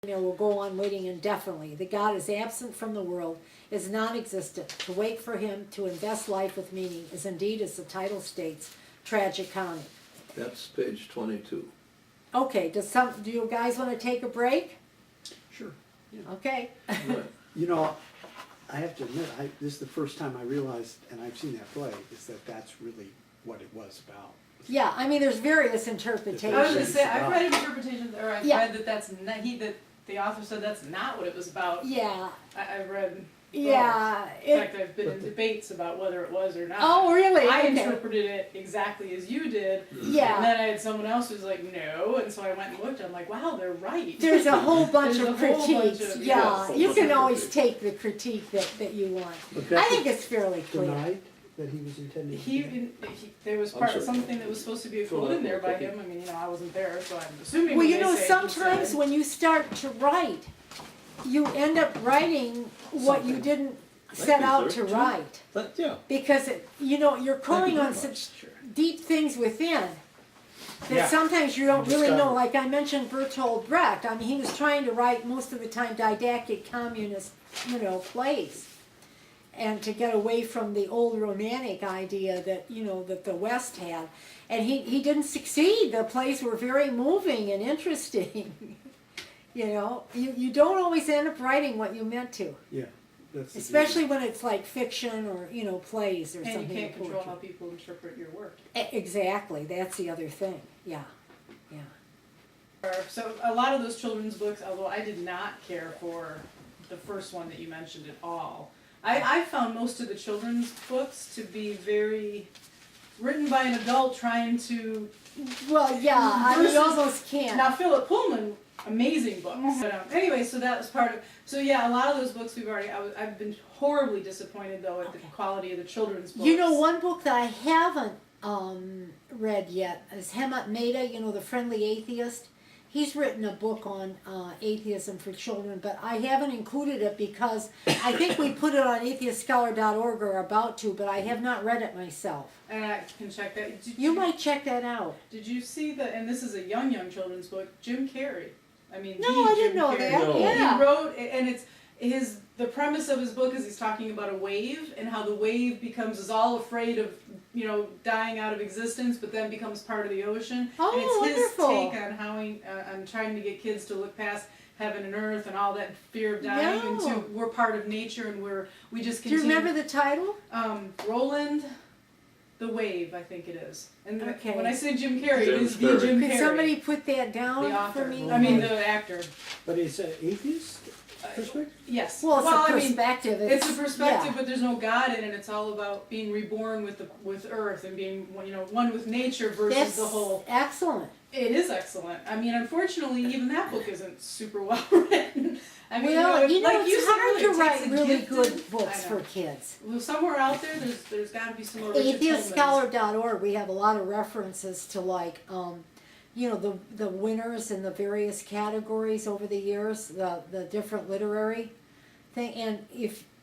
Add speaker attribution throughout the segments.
Speaker 1: will go on waiting indefinitely. That God is absent from the world, is non-existent. To wait for him to invest life with meaning is indeed, as the title states, tragicomic.
Speaker 2: That's page 22.
Speaker 1: Okay, do you guys want to take a break?
Speaker 3: Sure. Yeah.
Speaker 1: Okay.
Speaker 2: Right.
Speaker 3: You know, I have to admit, this is the first time I realized, and I've seen that play, is that that's really what it was about.
Speaker 1: Yeah, I mean, there's various interpretations.
Speaker 4: I was going to say, I've read interpretations, or I've
Speaker 1: Yeah.
Speaker 4: read that that's not, that the author said that's not what it was about.
Speaker 1: Yeah.
Speaker 4: I've read.
Speaker 1: Yeah.
Speaker 4: In fact, I've been in debates about whether it was or not.
Speaker 1: Oh, really?
Speaker 4: I
Speaker 1: Okay.
Speaker 4: interpreted it exactly as you did.
Speaker 1: Yeah.
Speaker 4: And then I had someone else who's like, no, and so I went and looked. I'm like, wow, they're right.
Speaker 1: There's a whole bunch
Speaker 4: There's
Speaker 1: of
Speaker 4: a whole bunch
Speaker 1: critiques.
Speaker 4: of-
Speaker 1: Yeah,
Speaker 2: yeah,
Speaker 1: you can
Speaker 2: full
Speaker 1: always
Speaker 2: critique.
Speaker 1: take the critique that you want.
Speaker 3: But
Speaker 1: I
Speaker 3: Beckett
Speaker 1: think it's fairly clear.
Speaker 3: denied that he was intending to do that?
Speaker 4: There was
Speaker 2: I'm
Speaker 4: part
Speaker 2: sorry.
Speaker 4: something that was supposed to be a
Speaker 2: Fill
Speaker 4: quote
Speaker 2: out
Speaker 4: in there
Speaker 2: the
Speaker 4: by
Speaker 2: cookie.
Speaker 4: him. I mean, I wasn't there, so I'm assuming.
Speaker 1: Well,
Speaker 4: when
Speaker 1: you know,
Speaker 4: they say he
Speaker 1: sometimes
Speaker 4: said-
Speaker 1: when you start to write, you end up writing what you didn't set
Speaker 2: be
Speaker 1: out to
Speaker 2: 32.
Speaker 1: write.
Speaker 2: But, yeah.
Speaker 1: Because, you're calling
Speaker 2: very
Speaker 1: on
Speaker 2: much.
Speaker 1: such deep things within that
Speaker 3: Yeah.
Speaker 1: sometimes you don't really know.
Speaker 3: Discover.
Speaker 1: Like I mentioned Bertolt Brecht. I mean, he was trying to write most of the time didactic communist, plays. And to get away from the old romantic idea that, that the West had. And he didn't succeed. The plays were very moving and interesting. You don't always end up writing what you meant to.
Speaker 3: Yeah. That's the
Speaker 1: Especially when it's like fiction or, plays or
Speaker 4: And
Speaker 1: something.
Speaker 4: you can't
Speaker 1: or
Speaker 4: control
Speaker 1: poetry.
Speaker 4: how people interpret your work.
Speaker 1: Exactly, that's the other thing, yeah.
Speaker 4: So a lot of those children's books, although I did not care for the first one that you mentioned at all, I found most of the children's books to be very written by an adult trying to.
Speaker 1: Well, yeah, I mean,
Speaker 4: Versus-
Speaker 1: you almost can't.
Speaker 4: Now Philip Pullman, amazing books. But, anyway, so that was part of. So yeah, a lot of those books we've already. I've been horribly disappointed though at the quality of the children's books.
Speaker 1: One book that I haven't read yet is Hemant Mehta, the friendly atheist. He's written a book on atheism for children, but I haven't included it because I think we put it on AtheistScholar.org or about to, but I have not read it myself.
Speaker 4: And I can check that.
Speaker 1: You might check that out.
Speaker 4: Did you see the? And this is a young children's book. Jim Carrey. I mean,
Speaker 1: No,
Speaker 4: the
Speaker 1: I didn't
Speaker 4: Jim
Speaker 1: know
Speaker 4: Carrey.
Speaker 1: that.
Speaker 2: No.
Speaker 1: Yeah.
Speaker 4: He wrote, and it's the premise of his book is he's talking about a wave and how the wave is all afraid of dying out of existence, but then becomes part of the ocean.
Speaker 1: Oh,
Speaker 4: and it's
Speaker 1: wonderful.
Speaker 4: his take on how on trying to get kids to look past heaven and earth and all that fear of dying
Speaker 1: No.
Speaker 4: into we're part of nature and we just
Speaker 1: Do you
Speaker 4: continue.
Speaker 1: remember the title?
Speaker 4: Roland the Wave, I think it is. And
Speaker 1: Okay.
Speaker 4: when I say Jim Carrey, it
Speaker 2: Jim
Speaker 4: is the
Speaker 2: Carrey.
Speaker 4: Jim Carrey.
Speaker 1: Could somebody put that
Speaker 4: the
Speaker 1: down for
Speaker 4: author.
Speaker 1: me?
Speaker 4: I mean the actor.
Speaker 3: But it's an atheist perspective?
Speaker 4: Yes.
Speaker 1: Well, it's a
Speaker 4: I mean,
Speaker 1: perspective.
Speaker 4: it's a perspective,
Speaker 1: yeah.
Speaker 4: but there's no God in it. It's all about being reborn with Earth and being one with nature versus
Speaker 1: That's
Speaker 4: the whole.
Speaker 1: excellent.
Speaker 4: It is excellent. I mean, unfortunately, even that book isn't super well written. I mean,
Speaker 1: Well,
Speaker 4: like
Speaker 1: it's
Speaker 4: you said
Speaker 1: hard
Speaker 4: earlier,
Speaker 1: to
Speaker 4: it
Speaker 1: write
Speaker 4: takes a
Speaker 1: really
Speaker 4: gifted-
Speaker 1: good books
Speaker 4: I
Speaker 1: for
Speaker 4: know.
Speaker 1: kids.
Speaker 4: Well, somewhere out there, there's got to be some more Richard Tillmans.
Speaker 1: AtheistScholar.org, we have a lot of references to the winners in the various categories over the years, the different literary thing, and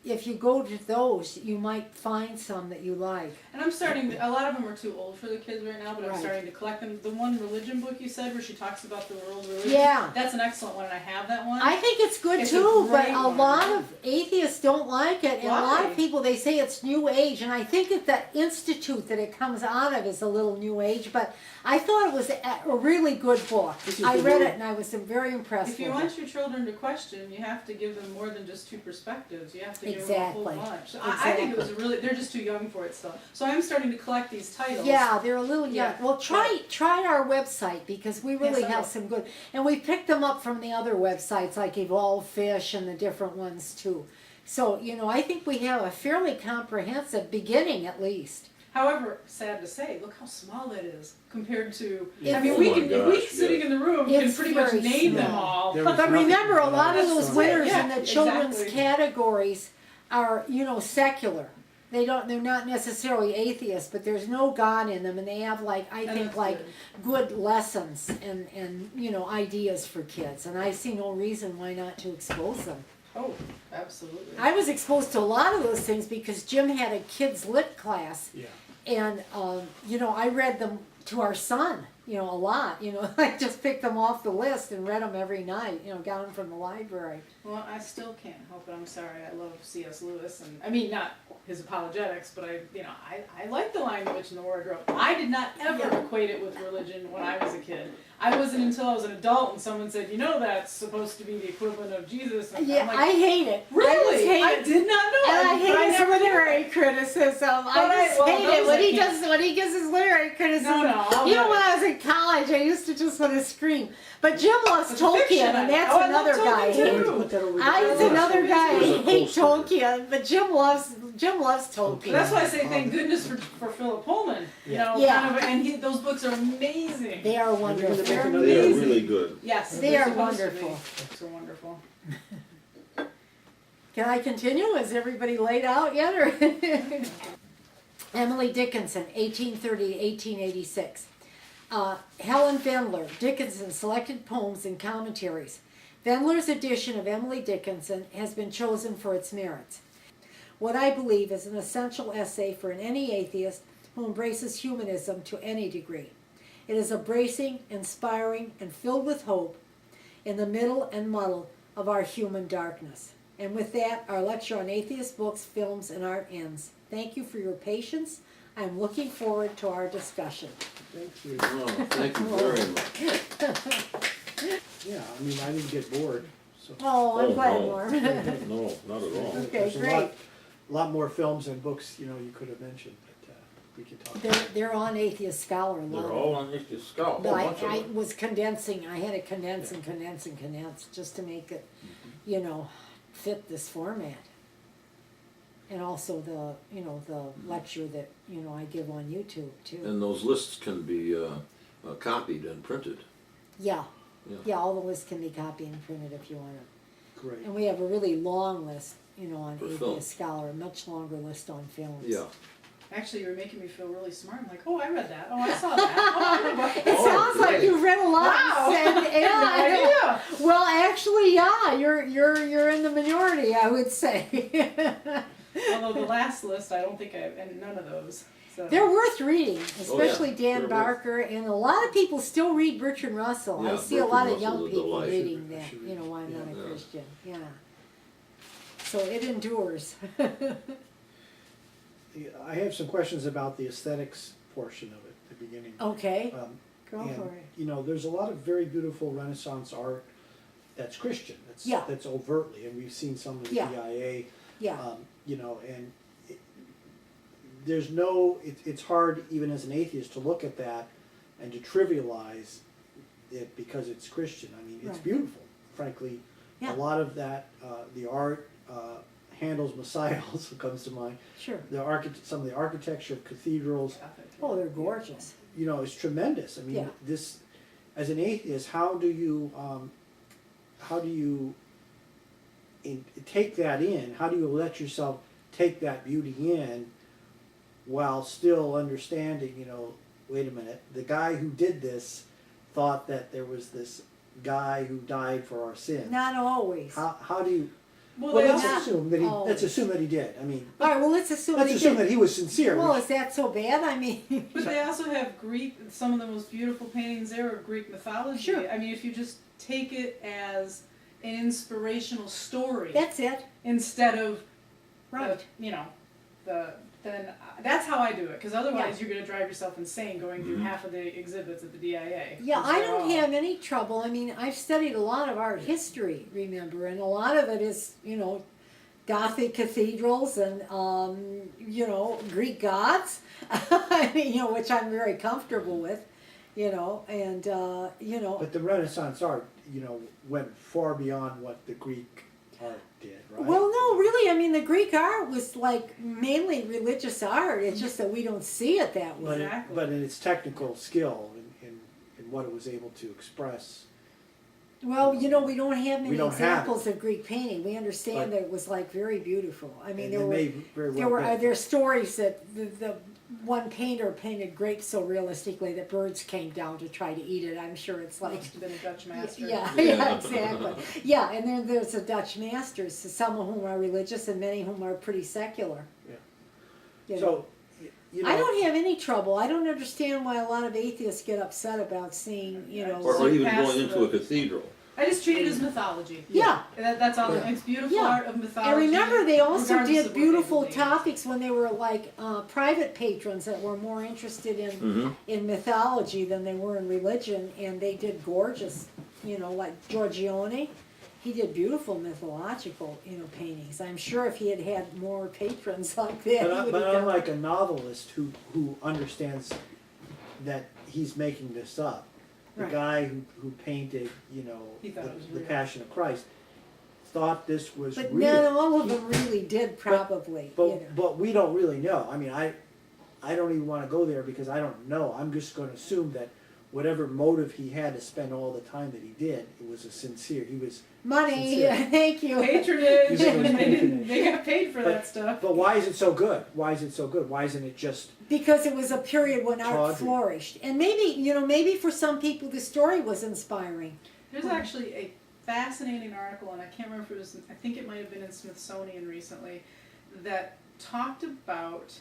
Speaker 1: if you go to those, you might find some that you like.
Speaker 4: And I'm starting a lot of them are too old for the kids right now, but I'm
Speaker 1: Right.
Speaker 4: starting to collect them. The one religion book you said where she talks about the world religion,
Speaker 1: Yeah.
Speaker 4: that's an excellent one, and I have that one.
Speaker 1: I think it's good
Speaker 4: It's a
Speaker 1: too, but
Speaker 4: great
Speaker 1: a
Speaker 4: one.
Speaker 1: lot of atheists don't like it, and a lot
Speaker 4: Why?
Speaker 1: of people, they say it's new age, and I think that the institute that it comes out of is a little new age, but I thought it was a really good book.
Speaker 3: This is
Speaker 1: I
Speaker 3: the
Speaker 1: read
Speaker 3: word-
Speaker 1: it and I was very impressed
Speaker 4: If you
Speaker 1: with
Speaker 4: want
Speaker 1: it.
Speaker 4: your children to question, you have to give them more than just two perspectives. You have to give them a
Speaker 1: Exactly.
Speaker 4: whole bunch. So I think it was they're just too young for it still. So I'm starting to collect these titles.
Speaker 1: Yeah, they're a little young.
Speaker 4: Yeah.
Speaker 1: Well, try our website because we really
Speaker 4: Yes, I
Speaker 1: have
Speaker 4: will.
Speaker 1: some good, and we picked them up from the other websites like Evolve Fish and the different ones too. So I think we have a fairly comprehensive beginning at least.
Speaker 4: However, sad to say, look how small that is compared to.
Speaker 1: Yeah.
Speaker 4: I mean,
Speaker 2: Oh
Speaker 4: we
Speaker 2: my
Speaker 4: can if we
Speaker 2: gosh,
Speaker 4: sitting
Speaker 2: yeah.
Speaker 4: in the room can
Speaker 1: It's
Speaker 4: pretty much
Speaker 1: very
Speaker 4: name them
Speaker 1: small.
Speaker 4: all.
Speaker 3: There was
Speaker 1: But
Speaker 3: nothing
Speaker 1: remember, a lot of
Speaker 3: that's
Speaker 1: those
Speaker 3: on
Speaker 1: winners
Speaker 4: Yeah,
Speaker 1: in the children's
Speaker 4: exactly.
Speaker 1: categories are, secular. They're not necessarily atheists, but there's no God in them, and they have I
Speaker 4: And
Speaker 1: think
Speaker 4: that's
Speaker 1: good lessons and ideas for kids, and I see no reason why not to expose them.
Speaker 4: Oh, absolutely.
Speaker 1: I was exposed to a lot of those things because Jim had a kids lit class,
Speaker 3: Yeah.
Speaker 1: and I read them to our son, a lot, I just picked them off the list and read them every night, got them from the library.
Speaker 4: Well, I still can't help it. I'm sorry. I love C.S. Lewis, and I mean not his apologetics, but I like the language and the word. I did not ever equate it with religion when I was a kid. I wasn't until I was an adult and someone said, that's supposed to be the equivalent of Jesus. And
Speaker 1: Yeah,
Speaker 4: I'm like,
Speaker 1: I hate it.
Speaker 4: really?
Speaker 1: I
Speaker 4: I
Speaker 1: just hate it.
Speaker 4: did not know.
Speaker 1: And I
Speaker 4: but
Speaker 1: hate his
Speaker 4: never did.
Speaker 1: literary criticism. I just
Speaker 4: well,
Speaker 1: hate it
Speaker 4: those
Speaker 1: when
Speaker 4: I
Speaker 1: he
Speaker 4: can't-
Speaker 1: does when he gives his literary criticism.
Speaker 4: No, I'll
Speaker 1: When
Speaker 4: never.
Speaker 1: I was in college, I used to just want to scream. But Jim loves
Speaker 4: But the
Speaker 1: Tolkien,
Speaker 4: fiction,
Speaker 1: and that's
Speaker 4: I love
Speaker 1: another
Speaker 4: Tolkien
Speaker 1: guy. I
Speaker 4: too.
Speaker 1: hate.
Speaker 3: Put that over
Speaker 1: I
Speaker 3: there.
Speaker 1: was another guy. I
Speaker 2: There's a
Speaker 1: hate
Speaker 2: poster.
Speaker 1: Tolkien, but Jim loves Tolkien.
Speaker 4: But that's why I say thank goodness for Philip Pullman.
Speaker 3: Yeah.
Speaker 1: Yeah.
Speaker 4: Kind of, and those books are amazing.
Speaker 1: They are
Speaker 3: They're
Speaker 1: wonderful.
Speaker 3: gonna
Speaker 4: They're
Speaker 3: make another-
Speaker 2: They are
Speaker 4: amazing.
Speaker 2: really good.
Speaker 4: Yes,
Speaker 1: They
Speaker 4: they're
Speaker 1: are
Speaker 4: supposed to be.
Speaker 1: wonderful.
Speaker 4: Books are wonderful.
Speaker 1: Can I continue? Is everybody laid out yet? Or Emily Dickinson, 1830 to 1886. Helen Vendler, Dickinson Selected Poems and Commentaries. Vendler's edition of Emily Dickinson has been chosen for its merits. What I believe is an essential essay for any atheist who embraces humanism to any degree. It is a bracing, inspiring, and filled with hope in the middle and muddle of our human darkness. And with that, our lecture on atheist books, films, and art ends. Thank you for your patience. I am looking forward to our discussion.
Speaker 3: Thank you.
Speaker 2: Oh, thank you very much.
Speaker 3: Yeah, I mean, I didn't get bored, so.
Speaker 1: Oh, I'm glad,
Speaker 2: no.
Speaker 1: Norm.
Speaker 2: No, not at all.
Speaker 1: Okay,
Speaker 3: There's
Speaker 1: great.
Speaker 3: a lot more films and books, you could have mentioned, but we can talk.
Speaker 1: They're on Atheist Scholar.
Speaker 2: They're all on this scout,
Speaker 1: But
Speaker 2: whole bunch of
Speaker 1: I
Speaker 2: them.
Speaker 1: was condensing, I had to condense and condense and condense just to make it, fit this format. And also the lecture that, I give on YouTube too.
Speaker 2: And those lists can be copied and printed.
Speaker 1: Yeah,
Speaker 2: Yeah.
Speaker 1: yeah, all the lists can be copied and printed if you want to.
Speaker 3: Great.
Speaker 1: And we have a really long list, on
Speaker 2: For
Speaker 1: Atheist
Speaker 2: film.
Speaker 1: Scholar, a much longer list on films.
Speaker 2: Yeah.
Speaker 4: Actually, you're making me feel really smart. I'm like, oh, I read that. Oh, I saw that. Oh, I read that.
Speaker 1: It
Speaker 2: Oh,
Speaker 1: sounds like
Speaker 2: great.
Speaker 1: you've read a lot.
Speaker 4: Wow.
Speaker 1: And,
Speaker 4: No idea.
Speaker 1: well, actually, yeah, you're in the minority, I would say.
Speaker 4: Although the last list, I don't think and none of those. So.
Speaker 1: They're worth reading, especially Dan
Speaker 2: They're worth-
Speaker 1: Barker, and a lot of people still read Bertrand Russell. I
Speaker 2: Yeah,
Speaker 1: see a
Speaker 2: Bertrand
Speaker 1: lot of
Speaker 2: Russell's
Speaker 1: young
Speaker 2: a
Speaker 1: people
Speaker 2: delight.
Speaker 1: reading
Speaker 3: I
Speaker 1: that.
Speaker 3: should
Speaker 1: You know, why I'm not a
Speaker 2: Yeah.
Speaker 1: Christian. Yeah. So it endures.
Speaker 3: I have some questions about the aesthetics portion of it, the beginning.
Speaker 1: Okay, go
Speaker 3: And,
Speaker 1: for it.
Speaker 3: there's a lot of very beautiful Renaissance art that's Christian,
Speaker 1: Yeah.
Speaker 3: that's overtly, and we've seen some of the
Speaker 1: Yeah.
Speaker 3: DIA,
Speaker 1: Yeah.
Speaker 3: and it's hard even as an atheist to look at that and to trivialize it because it's Christian. I mean, it's
Speaker 1: Right.
Speaker 3: beautiful, frankly.
Speaker 1: Yeah.
Speaker 3: A lot of that, the art, Handel's Messiah also comes to mind.
Speaker 1: Sure.
Speaker 3: Some of the architecture of cathedrals,
Speaker 1: Oh, they're gorgeous.
Speaker 3: is tremendous. I mean,
Speaker 1: Yeah.
Speaker 3: this, as an atheist, how do you take that in? How do you let yourself take that beauty in while still understanding, wait a minute, the guy who did this thought that there was this guy who died for our sins.
Speaker 1: Not always. All
Speaker 3: How do you,
Speaker 4: Well,
Speaker 3: well,
Speaker 4: they
Speaker 3: let's
Speaker 4: also,
Speaker 3: assume that
Speaker 1: always.
Speaker 3: let's assume that he did. I mean,
Speaker 1: right, well, let's assume
Speaker 3: let's
Speaker 1: he
Speaker 3: assume
Speaker 1: did.
Speaker 3: that he was sincere.
Speaker 1: Well,
Speaker 3: which-
Speaker 1: is that so bad? I mean,
Speaker 4: but they also have Greek. Some of the most beautiful paintings there are Greek mythology.
Speaker 1: Sure.
Speaker 4: I mean, if you just take it as an inspirational story
Speaker 1: that's it.
Speaker 4: instead of
Speaker 1: Right.
Speaker 4: then that's how I do it. Because otherwise,
Speaker 1: Yeah.
Speaker 4: you're going to drive yourself insane going through half of the exhibits at the DIA.
Speaker 1: Yeah,
Speaker 4: 'cause
Speaker 1: I
Speaker 4: they're
Speaker 1: don't
Speaker 4: all-
Speaker 1: have any trouble. I mean, I've studied a lot of art history, remember, and a lot of it is, Gothic cathedrals and, Greek gods, which I'm very comfortable with, and,
Speaker 3: But the Renaissance art, went far beyond what the Greek art did, right?
Speaker 1: well, no, really, I mean, the Greek art was like mainly religious art. It's just that we don't see it that way.
Speaker 4: Exactly.
Speaker 3: But in its technical skill in what it was able to express.
Speaker 1: Well, we don't have many
Speaker 3: We don't have
Speaker 1: examples of Greek painting. We understand
Speaker 3: But-
Speaker 1: that it was like very beautiful. I mean,
Speaker 3: and
Speaker 1: there
Speaker 3: they
Speaker 1: were
Speaker 3: may very
Speaker 1: there
Speaker 3: well
Speaker 1: were
Speaker 3: be.
Speaker 1: there are stories that the one painter painted grapes so realistically that birds came down to try to eat it. I'm sure it's like
Speaker 4: Must have been a Dutch master.
Speaker 1: yeah,
Speaker 2: Yeah.
Speaker 1: exactly. Yeah, and then there's the Dutch masters, some of whom are religious and many of whom are pretty secular.
Speaker 3: Yeah.
Speaker 1: You know.
Speaker 3: So, you know.
Speaker 1: I don't have any trouble. I don't understand why a lot of atheists get upset about seeing, you know.
Speaker 2: Or even
Speaker 4: Past
Speaker 2: going into
Speaker 4: the-
Speaker 2: a cathedral.
Speaker 4: I just treat it as mythology.
Speaker 1: Yeah.
Speaker 4: That's all.
Speaker 3: Yeah.
Speaker 4: It's beautiful
Speaker 1: Yeah.
Speaker 4: art of mythology.
Speaker 1: And remember, they also
Speaker 4: regardless
Speaker 1: did
Speaker 4: of what they
Speaker 1: beautiful
Speaker 4: believe.
Speaker 1: topics when they were like private patrons that were more interested in mythology than they were in religion, and they did gorgeous, you know, like Giorgione. He did beautiful mythological, you know, paintings. I'm sure if he had had more patrons like that, he would
Speaker 3: But
Speaker 1: have done.
Speaker 3: unlike a novelist who understands that he's making this up, the
Speaker 1: Right.
Speaker 3: guy who painted, you know,
Speaker 4: He thought it was
Speaker 3: the
Speaker 4: real.
Speaker 3: Passion of Christ, thought this was
Speaker 1: But
Speaker 3: real.
Speaker 1: not all of them really did, probably.
Speaker 3: But
Speaker 1: you know.
Speaker 3: but we don't really know. I mean, I don't even want to go there because I don't know. I'm just going to assume that whatever motive he had to spend all the time that he did, it was a sincere. He was.
Speaker 1: Money,
Speaker 3: Sincere.
Speaker 1: thank you.
Speaker 4: Patronage.
Speaker 3: You think it was
Speaker 4: They got paid for
Speaker 3: But-
Speaker 4: that stuff.
Speaker 3: But why is it so good? Why is it so good? Why isn't it just?
Speaker 1: Because it was a period when art
Speaker 3: Tawdry.
Speaker 1: flourished. And maybe, you know, maybe for some people the story was inspiring.
Speaker 4: There's actually a fascinating article, and I can't remember if it was, I think it might have been in Smithsonian recently, that talked about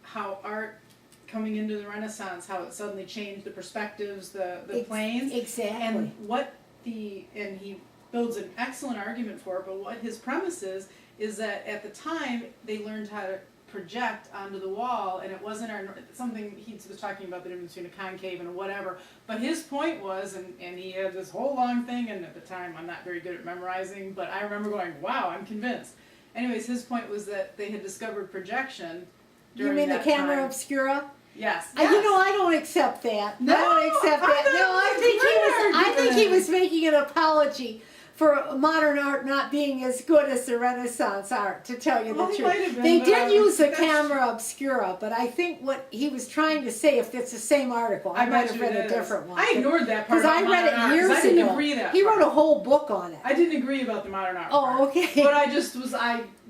Speaker 4: how art coming into the Renaissance, how it suddenly changed the perspectives, the planes,
Speaker 1: Exactly.
Speaker 4: and and he builds an excellent argument for it, but what his premise is that at the time they learned how to project onto the wall, and it wasn't something he was talking about, the difference between a concave and a whatever, but his point was, and he had this whole long thing, and at the time I'm not very good at memorizing, but I remember going, wow, I'm convinced. Anyways, his point was that they had discovered projection
Speaker 1: You
Speaker 4: during
Speaker 1: mean the
Speaker 4: that
Speaker 1: camera
Speaker 4: time.
Speaker 1: obscura?
Speaker 4: Yes.
Speaker 1: You know, I don't accept that.
Speaker 4: No,
Speaker 1: I don't accept
Speaker 4: I
Speaker 1: that.
Speaker 4: thought
Speaker 1: No, I
Speaker 4: it was
Speaker 1: think he
Speaker 4: a
Speaker 1: was.
Speaker 4: great
Speaker 1: I think he
Speaker 4: argument.
Speaker 1: was making an apology for modern art not being as good as the Renaissance art. To tell you
Speaker 4: Well,
Speaker 1: the
Speaker 4: he
Speaker 1: truth,
Speaker 4: might have been,
Speaker 1: they
Speaker 4: but
Speaker 1: did use the
Speaker 4: that's-
Speaker 1: camera obscura, but I think what he was trying to say, if it's the same article, I might
Speaker 4: bet
Speaker 1: have
Speaker 4: you
Speaker 1: read
Speaker 4: it
Speaker 1: a
Speaker 4: is.
Speaker 1: different one.
Speaker 4: I ignored that part
Speaker 1: Because I
Speaker 4: about
Speaker 1: read
Speaker 4: modern art,
Speaker 1: it
Speaker 4: 'cause
Speaker 1: years
Speaker 4: I didn't
Speaker 1: ago.
Speaker 4: agree that
Speaker 1: He
Speaker 4: part.
Speaker 1: wrote a whole book on it.
Speaker 4: I didn't agree about the modern art part.
Speaker 1: Oh, okay.
Speaker 4: But I just was,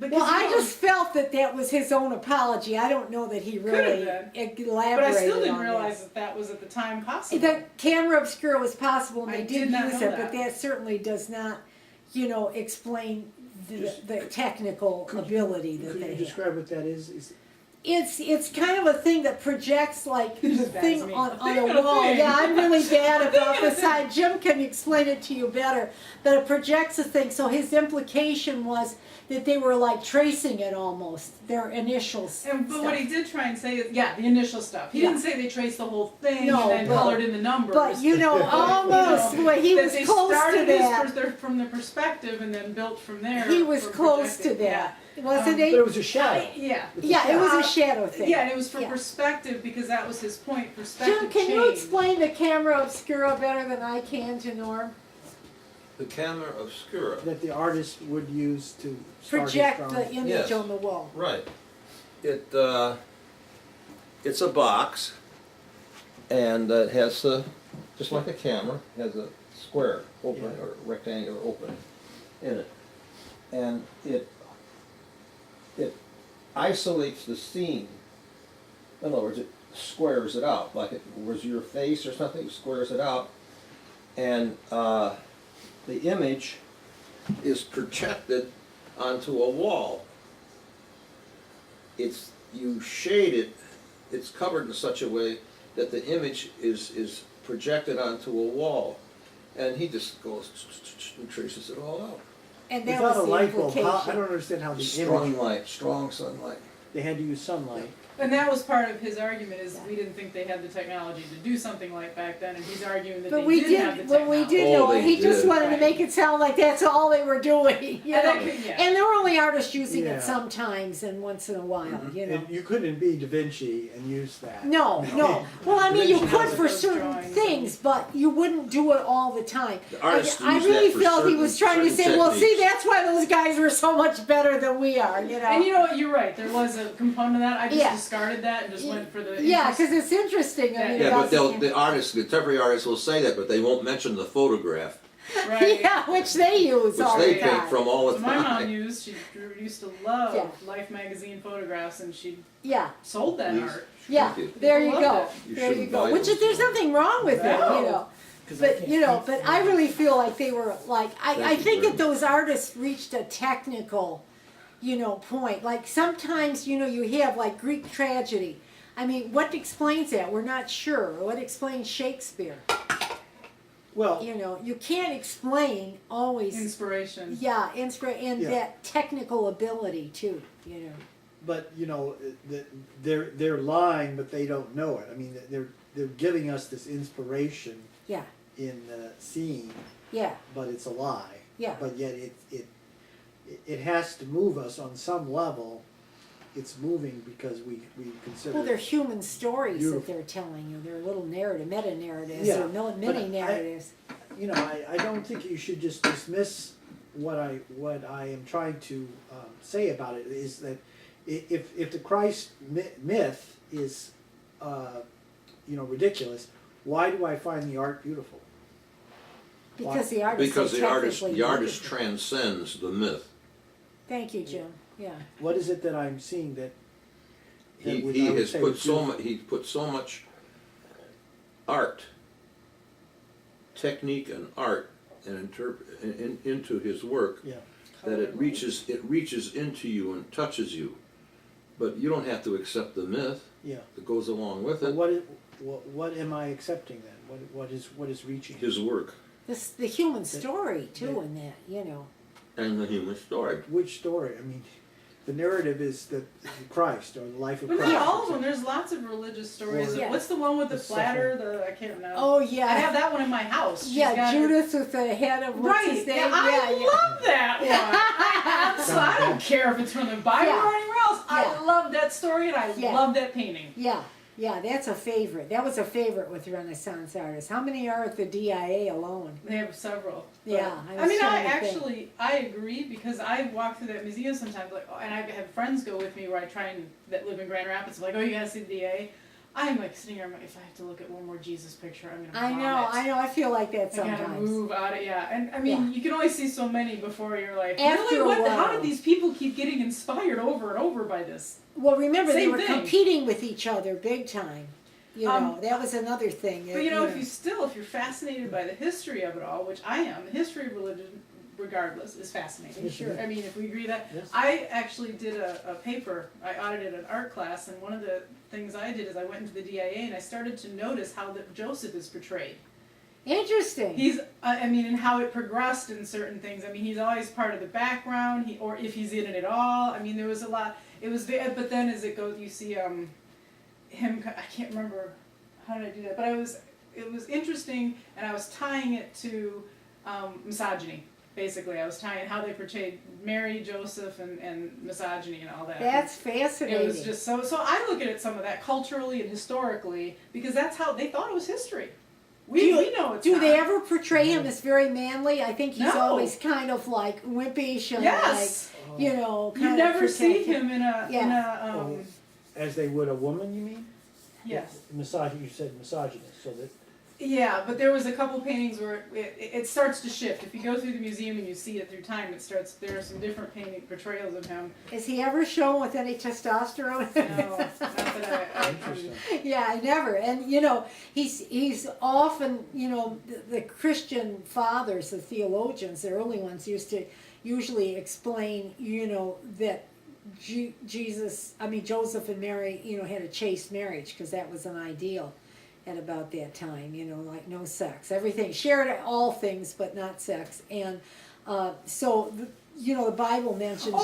Speaker 4: because
Speaker 1: Well, I
Speaker 4: you know,
Speaker 1: just felt that was his own apology. I don't know that he really elaborated
Speaker 4: but I still didn't
Speaker 1: on
Speaker 4: realize
Speaker 1: that.
Speaker 4: that was at the time possible.
Speaker 1: The camera obscura was possible and
Speaker 4: I
Speaker 1: they
Speaker 4: did
Speaker 1: did
Speaker 4: not
Speaker 1: use
Speaker 4: know
Speaker 1: it, but
Speaker 4: that.
Speaker 1: that certainly does not, you know, explain the technical ability that
Speaker 3: Could
Speaker 1: they
Speaker 3: you
Speaker 1: have.
Speaker 3: describe what that is?
Speaker 1: It's kind of a thing that projects like the
Speaker 4: Just
Speaker 1: thing
Speaker 4: bats me.
Speaker 1: on
Speaker 4: A
Speaker 1: a
Speaker 4: thing and a
Speaker 1: wall.
Speaker 4: thing.
Speaker 1: Yeah, I'm really bad about
Speaker 4: and a
Speaker 1: this side. Jim can explain it to you better. That it projects a thing. So his implication was that they were like tracing it almost, their initials.
Speaker 4: But what he did try and say is, the initial stuff. He
Speaker 1: Yeah.
Speaker 4: didn't say they traced the whole thing
Speaker 1: No,
Speaker 4: and then
Speaker 1: but-
Speaker 4: colored in the numbers.
Speaker 1: But you know, almost
Speaker 4: You know,
Speaker 1: he
Speaker 4: that
Speaker 1: was
Speaker 4: they
Speaker 1: close to
Speaker 4: started
Speaker 1: that.
Speaker 4: from the perspective and then built from there.
Speaker 1: He was
Speaker 4: for
Speaker 1: close to
Speaker 4: projecting.
Speaker 1: that, wasn't
Speaker 3: But
Speaker 1: he?
Speaker 3: it was a shadow.
Speaker 4: Yeah.
Speaker 3: It's a
Speaker 1: Yeah, it was
Speaker 4: Uh,
Speaker 1: a shadow thing.
Speaker 4: Yeah, and it was for
Speaker 1: Yeah.
Speaker 4: perspective because that was his point. Perspective
Speaker 1: Jim, can you
Speaker 4: changed.
Speaker 1: explain the camera obscura better than I can to Norm?
Speaker 2: The camera obscura.
Speaker 3: That the artist would use to start his
Speaker 1: Project
Speaker 3: drawing.
Speaker 1: the image
Speaker 2: Yes.
Speaker 1: on the wall.
Speaker 2: Right. It's a box, and it has just like a camera, has a square opening
Speaker 3: Yeah.
Speaker 2: or rectangular opening in it, and it isolates the scene. In other words, it squares it out, like it was your face or something. It squares it out, and the image is projected onto a wall. You shade it, it's covered in such a way that the image is projected onto a wall. And he just goes and traces it all out.
Speaker 1: And that
Speaker 3: Without
Speaker 1: was
Speaker 3: a
Speaker 1: the
Speaker 3: light bulb,
Speaker 1: implication.
Speaker 3: I don't understand how the
Speaker 2: Strong
Speaker 3: image.
Speaker 2: light, strong sunlight.
Speaker 3: They had to use sunlight.
Speaker 4: And that was part of his argument is we didn't think they had the technology to do something like back then, and he's arguing that
Speaker 1: But
Speaker 4: they
Speaker 1: we
Speaker 4: did have the
Speaker 1: did, when we
Speaker 4: technology.
Speaker 1: did
Speaker 2: Oh,
Speaker 1: know it,
Speaker 2: they
Speaker 1: he just
Speaker 2: did.
Speaker 1: wanted to
Speaker 4: Right.
Speaker 1: make it sound like that's all they were doing, you
Speaker 4: And
Speaker 1: know.
Speaker 4: I could- yeah.
Speaker 1: And there were only artists using
Speaker 3: Yeah.
Speaker 1: it sometimes and once in a while, you know.
Speaker 3: And you couldn't be Da Vinci and use that.
Speaker 1: No, no. Well, I mean, you
Speaker 4: Dimension
Speaker 1: could
Speaker 4: of
Speaker 1: for
Speaker 4: those
Speaker 1: certain
Speaker 4: drawings
Speaker 1: things, but you wouldn't do it all the time.
Speaker 2: The artists
Speaker 1: I
Speaker 2: use
Speaker 1: really
Speaker 2: that for
Speaker 1: felt he
Speaker 2: certain-
Speaker 1: was trying to say,
Speaker 2: certain
Speaker 1: well, see,
Speaker 2: techniques.
Speaker 1: that's why those guys were so much better than we are, you know.
Speaker 4: And you know what, you're right, there was a component of that, I just
Speaker 1: Yeah.
Speaker 4: discarded that and just went for the
Speaker 1: Yeah,
Speaker 4: interest-
Speaker 1: because it's interesting. I mean,
Speaker 2: Yeah,
Speaker 1: about
Speaker 2: but the artists, the contemporary artists will say that, but they won't mention the photograph,
Speaker 4: right.
Speaker 1: Yeah, which they use
Speaker 2: which
Speaker 1: all
Speaker 2: they
Speaker 1: the
Speaker 2: paint
Speaker 1: time.
Speaker 2: from all
Speaker 4: So
Speaker 2: the
Speaker 4: my mom
Speaker 2: time.
Speaker 4: used to love
Speaker 1: Yeah.
Speaker 4: Life magazine photographs, and she
Speaker 1: Yeah,
Speaker 4: sold that
Speaker 2: These-
Speaker 4: art.
Speaker 1: yeah.
Speaker 2: Thank you.
Speaker 1: There you
Speaker 4: People
Speaker 1: go.
Speaker 4: loved
Speaker 2: You
Speaker 1: There you
Speaker 2: shouldn't
Speaker 1: go.
Speaker 2: buy
Speaker 1: Which
Speaker 2: those.
Speaker 1: is, there's nothing wrong with it,
Speaker 4: No.
Speaker 1: you know. But you know, but I really feel like they were like I
Speaker 2: Thank you
Speaker 1: think
Speaker 2: very
Speaker 1: that those artists reached a technical point. Like sometimes, you have like Greek tragedy. I mean, what explains that? We're not sure. What explains Shakespeare?
Speaker 3: Well,
Speaker 1: You can't explain always.
Speaker 4: Inspiration.
Speaker 1: Yeah, and
Speaker 3: Yeah.
Speaker 1: that technical ability too.
Speaker 3: but they're lying, but they don't know it. I mean, they're giving us this inspiration
Speaker 1: Yeah,
Speaker 3: in seeing,
Speaker 1: yeah,
Speaker 3: but it's a lie.
Speaker 1: yeah.
Speaker 3: But yet it has to move us on some level. It's moving because we consider.
Speaker 1: Well, they're human stories
Speaker 3: Beautiful.
Speaker 1: that they're telling you. They're little meta narratives
Speaker 3: Yeah,
Speaker 1: or
Speaker 3: but
Speaker 1: mini narratives.
Speaker 3: I don't think you should just dismiss what I am trying to say about it is that if the Christ myth is ridiculous, why do I find the art beautiful?
Speaker 1: Because the artist
Speaker 5: Because
Speaker 1: is
Speaker 5: the artist
Speaker 1: technically
Speaker 5: transcends the myth.
Speaker 1: Thank you, Jim. Yeah.
Speaker 3: What is it that I'm seeing that
Speaker 5: He
Speaker 3: I would
Speaker 5: has
Speaker 3: say
Speaker 5: put
Speaker 3: was
Speaker 5: so
Speaker 3: beautiful?
Speaker 5: much. He put so much art, technique, and art, and into his work
Speaker 3: Yeah.
Speaker 5: that it reaches into you and touches you. But you don't have to accept the myth
Speaker 3: Yeah.
Speaker 5: that goes along with
Speaker 3: But
Speaker 5: it.
Speaker 3: what am I accepting then? What is reaching?
Speaker 5: His work
Speaker 1: The human story too in that,
Speaker 5: and the human story.
Speaker 3: Which story? I mean, the narrative is the Christ or the life of
Speaker 4: But
Speaker 3: Christ.
Speaker 4: not all of them. There's lots of religious stories.
Speaker 1: Yeah.
Speaker 4: What's the one with the
Speaker 3: The
Speaker 4: platter? I can't remember.
Speaker 1: Oh
Speaker 4: I have
Speaker 1: yeah.
Speaker 4: that one in my house. She's
Speaker 1: Yeah,
Speaker 4: got her-
Speaker 1: Judith with the head of what's
Speaker 4: Right.
Speaker 1: his name?
Speaker 4: Yeah, I love that one. So I don't care if it's from the Bible
Speaker 1: Yeah.
Speaker 4: or anywhere else. I
Speaker 1: Yeah.
Speaker 4: love that story and I
Speaker 1: Yeah.
Speaker 4: love that painting.
Speaker 1: Yeah, that's a favorite. That was a favorite with Renaissance artists. How many are at the DIA alone?
Speaker 4: They have several. But-
Speaker 1: Yeah, I
Speaker 4: I
Speaker 1: was
Speaker 4: mean, I
Speaker 1: trying to think.
Speaker 4: actually I agree because I walk through that museum sometimes, and I have friends go with me where I try that live in Grand Rapids. Like, oh, you gotta see the DA. I'm like sitting here. I'm like, if I have to look at one more Jesus picture, I'm gonna vomit.
Speaker 1: I know. I feel like that
Speaker 4: I gotta
Speaker 1: sometimes.
Speaker 4: move out of and I mean you can only see so many before you're like,
Speaker 1: After
Speaker 4: really?
Speaker 1: a
Speaker 4: What? How
Speaker 1: while.
Speaker 4: did these people keep getting inspired over and over by this?
Speaker 1: Well, remember they
Speaker 4: Same
Speaker 1: were
Speaker 4: thing.
Speaker 1: competing with each other big time. That was another thing.
Speaker 4: But if you're fascinated by the history of it all, which I am, the history of religion, regardless, is fascinating.
Speaker 3: Yes,
Speaker 4: Sure.
Speaker 3: it is.
Speaker 4: I mean, if we agree that,
Speaker 3: Yes.
Speaker 4: I actually did a paper. I audited an art class, and one of the things I did is I went into the DIA and I started to notice how Joseph is portrayed.
Speaker 1: Interesting.
Speaker 4: He's, and how it progressed in certain things. I mean, he's always part of the background, or if he's in it at all. I mean, there was a lot. It was, but then as it goes, you see him. I can't remember how did I do that, but it was interesting, and I was tying it to misogyny. Basically, I was tying how they portrayed Mary, Joseph, and misogyny and all that.
Speaker 1: That's fascinating.
Speaker 4: It was just so I look at it some of that culturally and historically because that's how they thought it was history. We know it's
Speaker 1: Do
Speaker 4: not.
Speaker 1: they ever portray him as very manly? I think he's
Speaker 4: No.
Speaker 1: always kind of like wimpish and
Speaker 4: Yes.
Speaker 1: like,
Speaker 4: You
Speaker 1: kind
Speaker 4: never
Speaker 1: of
Speaker 4: see
Speaker 1: protective.
Speaker 4: him in a
Speaker 3: As they would a woman, you mean?
Speaker 4: yes.
Speaker 3: You said misogynist, so that.
Speaker 4: Yeah, but there was a couple paintings where it starts to shift. If you go through the museum and you see it through time, there are some different painting portrayals of him.
Speaker 1: Is he ever shown with any testosterone?
Speaker 4: No, not that I
Speaker 3: Interesting.
Speaker 1: Yeah, I never. And he's often, the Christian fathers, the theologians, the early ones used to usually explain, that Joseph and Mary, had a chaste marriage because that was an ideal at about that time, like no sex, everything, shared all things but not sex. And the Bible mentions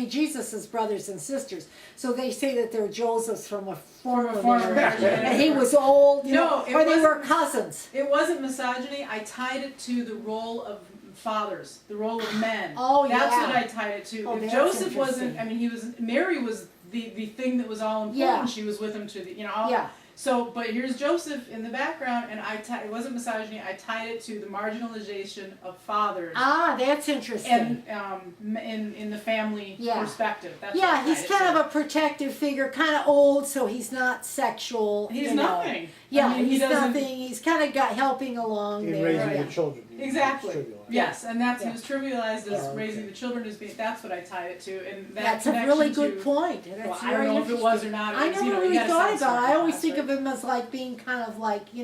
Speaker 1: Jesus's brothers and sisters. So they say that they're Joseph's from a former marriage, and he was old,
Speaker 4: No, it
Speaker 1: or they were
Speaker 4: wasn't-
Speaker 1: cousins.
Speaker 4: It wasn't misogyny. I tied it to the role of fathers, the role of men.
Speaker 1: Oh,
Speaker 4: That's
Speaker 1: yeah.
Speaker 4: what I tied it to.
Speaker 1: Oh,
Speaker 4: If
Speaker 1: that's
Speaker 4: Joseph wasn't,
Speaker 1: interesting.
Speaker 4: Mary was the thing that was all important.
Speaker 1: Yeah.
Speaker 4: She was with him to the, all.
Speaker 1: Yeah.
Speaker 4: So, but here's Joseph in the background, and it wasn't misogyny. I tied it to the marginalization of fathers.
Speaker 1: Ah, that's interesting.
Speaker 4: And in the family
Speaker 1: Yeah.
Speaker 4: perspective. That's what
Speaker 1: Yeah,
Speaker 4: I
Speaker 1: he's
Speaker 4: tied it
Speaker 1: kind
Speaker 4: to.
Speaker 1: of a protective figure, kind of old, so he's not sexual.
Speaker 4: He's nothing.
Speaker 1: Yeah,
Speaker 4: I mean, he
Speaker 1: he's
Speaker 4: doesn't-
Speaker 1: nothing. He's kind of got helping along
Speaker 3: In
Speaker 1: there.
Speaker 3: raising
Speaker 1: yeah.
Speaker 3: the children.
Speaker 4: Exactly.
Speaker 3: It's trivial.
Speaker 4: Yes, and that's
Speaker 1: Yeah.
Speaker 4: he was trivialized as
Speaker 3: Oh, okay.
Speaker 4: raising the children as being. That's what I tied it to, and that
Speaker 1: That's a
Speaker 4: connection
Speaker 1: really good
Speaker 4: to,
Speaker 1: point. That's
Speaker 4: Well, I
Speaker 1: very
Speaker 4: don't know if it was or
Speaker 1: interesting.
Speaker 4: not. It
Speaker 1: I
Speaker 4: was,
Speaker 1: never
Speaker 4: you
Speaker 1: really
Speaker 4: gotta
Speaker 1: thought
Speaker 4: sound
Speaker 1: about it. I
Speaker 4: smart
Speaker 1: always
Speaker 4: class,
Speaker 1: think
Speaker 4: right?
Speaker 1: of him as like being kind of like,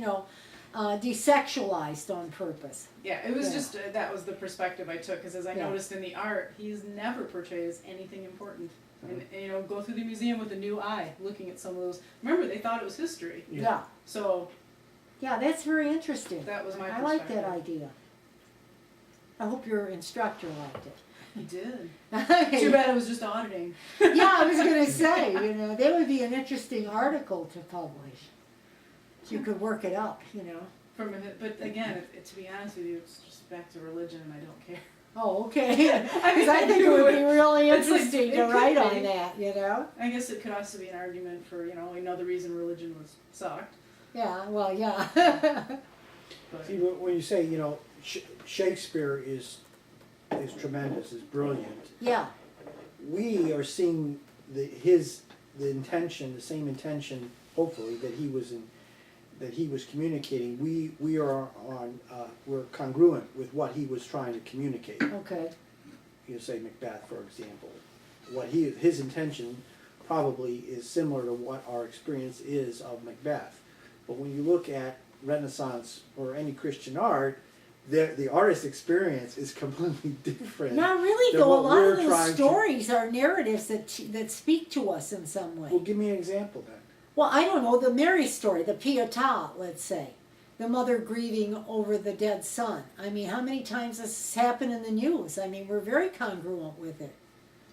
Speaker 1: desexualized on purpose.
Speaker 4: Yeah, it was
Speaker 1: Yeah.
Speaker 4: just, that was the perspective I took, because as I
Speaker 1: Yeah.
Speaker 4: noticed in the art, he's never portrays anything important. And, you know, go through the museum with a new eye, looking at some of those, remember, they thought it was history.
Speaker 3: Yeah.
Speaker 1: Yeah,
Speaker 4: So,
Speaker 1: yeah, that's very interesting.
Speaker 4: that was my
Speaker 1: I
Speaker 4: perspective.
Speaker 1: like that idea. I hope your instructor liked it.
Speaker 4: He did.
Speaker 1: Okay.
Speaker 4: Too bad it was just auditing.
Speaker 1: Yeah, I was gonna say, you know, that would be an interesting article to publish. You could work it up, you know.
Speaker 4: But again, to be honest with you, it's just back to religion, and I don't care.
Speaker 1: Oh, okay. Because
Speaker 4: I mean,
Speaker 1: I think it would be really
Speaker 4: It's like,
Speaker 1: interesting
Speaker 4: it
Speaker 1: to
Speaker 4: could
Speaker 1: write
Speaker 4: be.
Speaker 1: on that, you know?
Speaker 4: I guess it could also be an argument for, you know, another reason religion was sucked.
Speaker 1: Yeah, well, yeah.
Speaker 4: But
Speaker 3: See, when you say, you know, Shakespeare is tremendous, is brilliant,
Speaker 1: Yeah,
Speaker 3: we are seeing the intention, the same intention, hopefully, that he was communicating. We are on, we're congruent with what he was trying to communicate.
Speaker 1: okay.
Speaker 3: You say Macbeth, for example. His intention probably is similar to what our experience is of Macbeth. But when you look at Renaissance or any Christian art, the artist's experience is completely different.
Speaker 1: Not really,
Speaker 3: than
Speaker 1: though. A
Speaker 3: what
Speaker 1: lot
Speaker 3: we're
Speaker 1: of those
Speaker 3: trying to-
Speaker 1: stories are narratives that speak to us in some way.
Speaker 3: Well, give me an example then.
Speaker 1: Well, I don't know, the Mary story, the Pietà, let's say. The mother grieving over the dead son. I mean, how many times has this happened in the news? I mean, we're very congruent with it.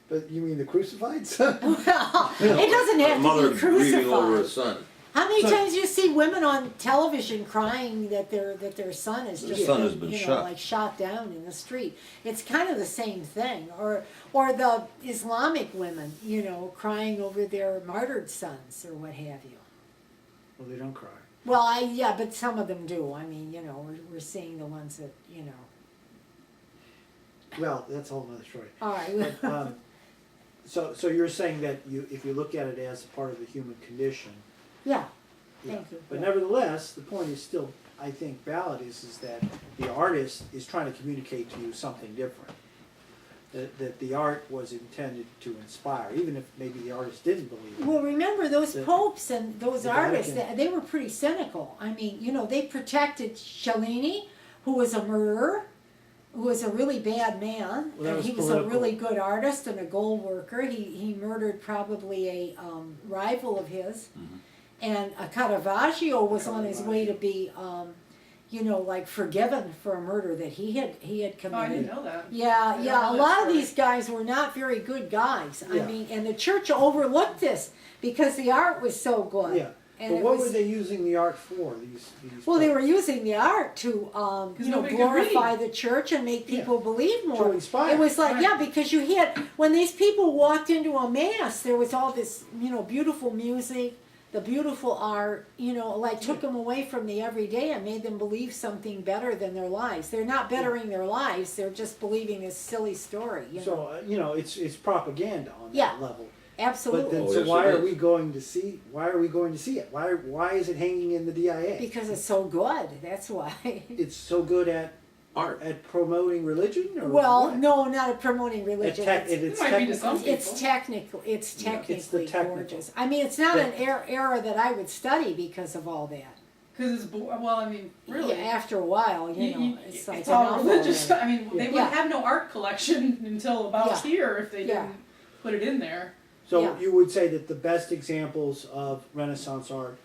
Speaker 3: But you mean the crucified son?
Speaker 1: Well, it doesn't
Speaker 5: A
Speaker 1: have
Speaker 5: mother
Speaker 1: to be
Speaker 5: grieving over a
Speaker 1: crucified.
Speaker 5: son.
Speaker 1: How many
Speaker 3: So-
Speaker 1: times do you see women on television crying that their son has
Speaker 2: Their
Speaker 1: just
Speaker 2: son has been
Speaker 1: you know,
Speaker 2: shot.
Speaker 1: like shot down in the street? It's kind of the same thing. Or the Islamic women, you know, crying over their martyred sons or what have you.
Speaker 3: Well, they don't cry.
Speaker 1: Well, yeah, but some of them do. I mean, you know, we're seeing the ones that, you know.
Speaker 3: Well, that's a whole other story.
Speaker 1: All right.
Speaker 3: But, so you're saying that if you look at it as part of the human condition,
Speaker 1: Yeah.
Speaker 3: yeah.
Speaker 1: Thank you.
Speaker 3: But
Speaker 1: Yeah.
Speaker 3: nevertheless, the point is still, I think, valid. Is that the artist is trying to communicate to you something different. That the art was intended to inspire, even if maybe the artist didn't believe it.
Speaker 1: Well, remember those
Speaker 3: The-
Speaker 1: popes and those
Speaker 3: the
Speaker 1: artists,
Speaker 3: Vatican.
Speaker 1: they were pretty cynical. I mean, you know, they protected Cellini, who was a murderer, who was a really bad man,
Speaker 3: Well, that
Speaker 1: and
Speaker 3: was
Speaker 1: he was
Speaker 3: political.
Speaker 1: a really good artist and a gold worker. He murdered probably a rival of his. And Caravaggio was on his way to be, you know, like forgiven for a murder that he had
Speaker 4: Oh, I didn't
Speaker 1: committed.
Speaker 4: know that.
Speaker 1: Yeah,
Speaker 4: don't
Speaker 1: yeah.
Speaker 4: know
Speaker 1: A
Speaker 4: that
Speaker 1: lot of
Speaker 4: story.
Speaker 1: these guys were not very good guys. I
Speaker 3: Yeah.
Speaker 1: mean, and the church overlooked this because the art was so good.
Speaker 3: Yeah.
Speaker 1: And
Speaker 3: But
Speaker 1: it
Speaker 3: what
Speaker 1: was,
Speaker 3: were they using the art for? These
Speaker 1: well, they were
Speaker 3: popes?
Speaker 1: using the art to, you know,
Speaker 4: nobody could read.
Speaker 1: glorify the church and make
Speaker 3: Yeah.
Speaker 1: people believe more.
Speaker 3: To inspire.
Speaker 1: It was like,
Speaker 4: Right.
Speaker 1: yeah, because you had, when these people walked into a mass, there was all this, you know, beautiful music, the beautiful art, you know, like took them away from the everyday and made them believe something better than their lives. They're not bettering their lives, they're just believing this silly story, you know.
Speaker 3: So you know, it's propaganda on
Speaker 1: Yeah.
Speaker 3: that level.
Speaker 1: Absolutely.
Speaker 3: But then,
Speaker 5: Oh,
Speaker 3: so
Speaker 5: yes,
Speaker 3: why
Speaker 5: it
Speaker 3: are
Speaker 5: is.
Speaker 3: we going to see? Why are we going to see it? Why is it hanging in the DIA?
Speaker 1: Because it's so good, that's why.
Speaker 3: It's so good at
Speaker 5: Art.
Speaker 3: promoting religion, or
Speaker 1: Well,
Speaker 3: what?
Speaker 1: no, not at promoting religion. It's-
Speaker 4: It might be to some people.
Speaker 1: It's technical. It's
Speaker 3: Yeah, it's the
Speaker 1: technically
Speaker 3: technical.
Speaker 1: gorgeous. I mean, it's not
Speaker 3: Yeah.
Speaker 1: an era that I would study because of all that.
Speaker 4: Because it's, well, I mean, really.
Speaker 1: Yeah, after a while, you know, it's like
Speaker 4: it's all
Speaker 1: enough
Speaker 4: religious.
Speaker 1: already.
Speaker 4: I mean, they would
Speaker 1: Yeah.
Speaker 4: have no art collection until about
Speaker 1: Yeah.
Speaker 4: here if they
Speaker 1: Yeah.
Speaker 4: didn't put it in there.
Speaker 3: So
Speaker 1: Yeah.
Speaker 3: you would say that the best examples of Renaissance art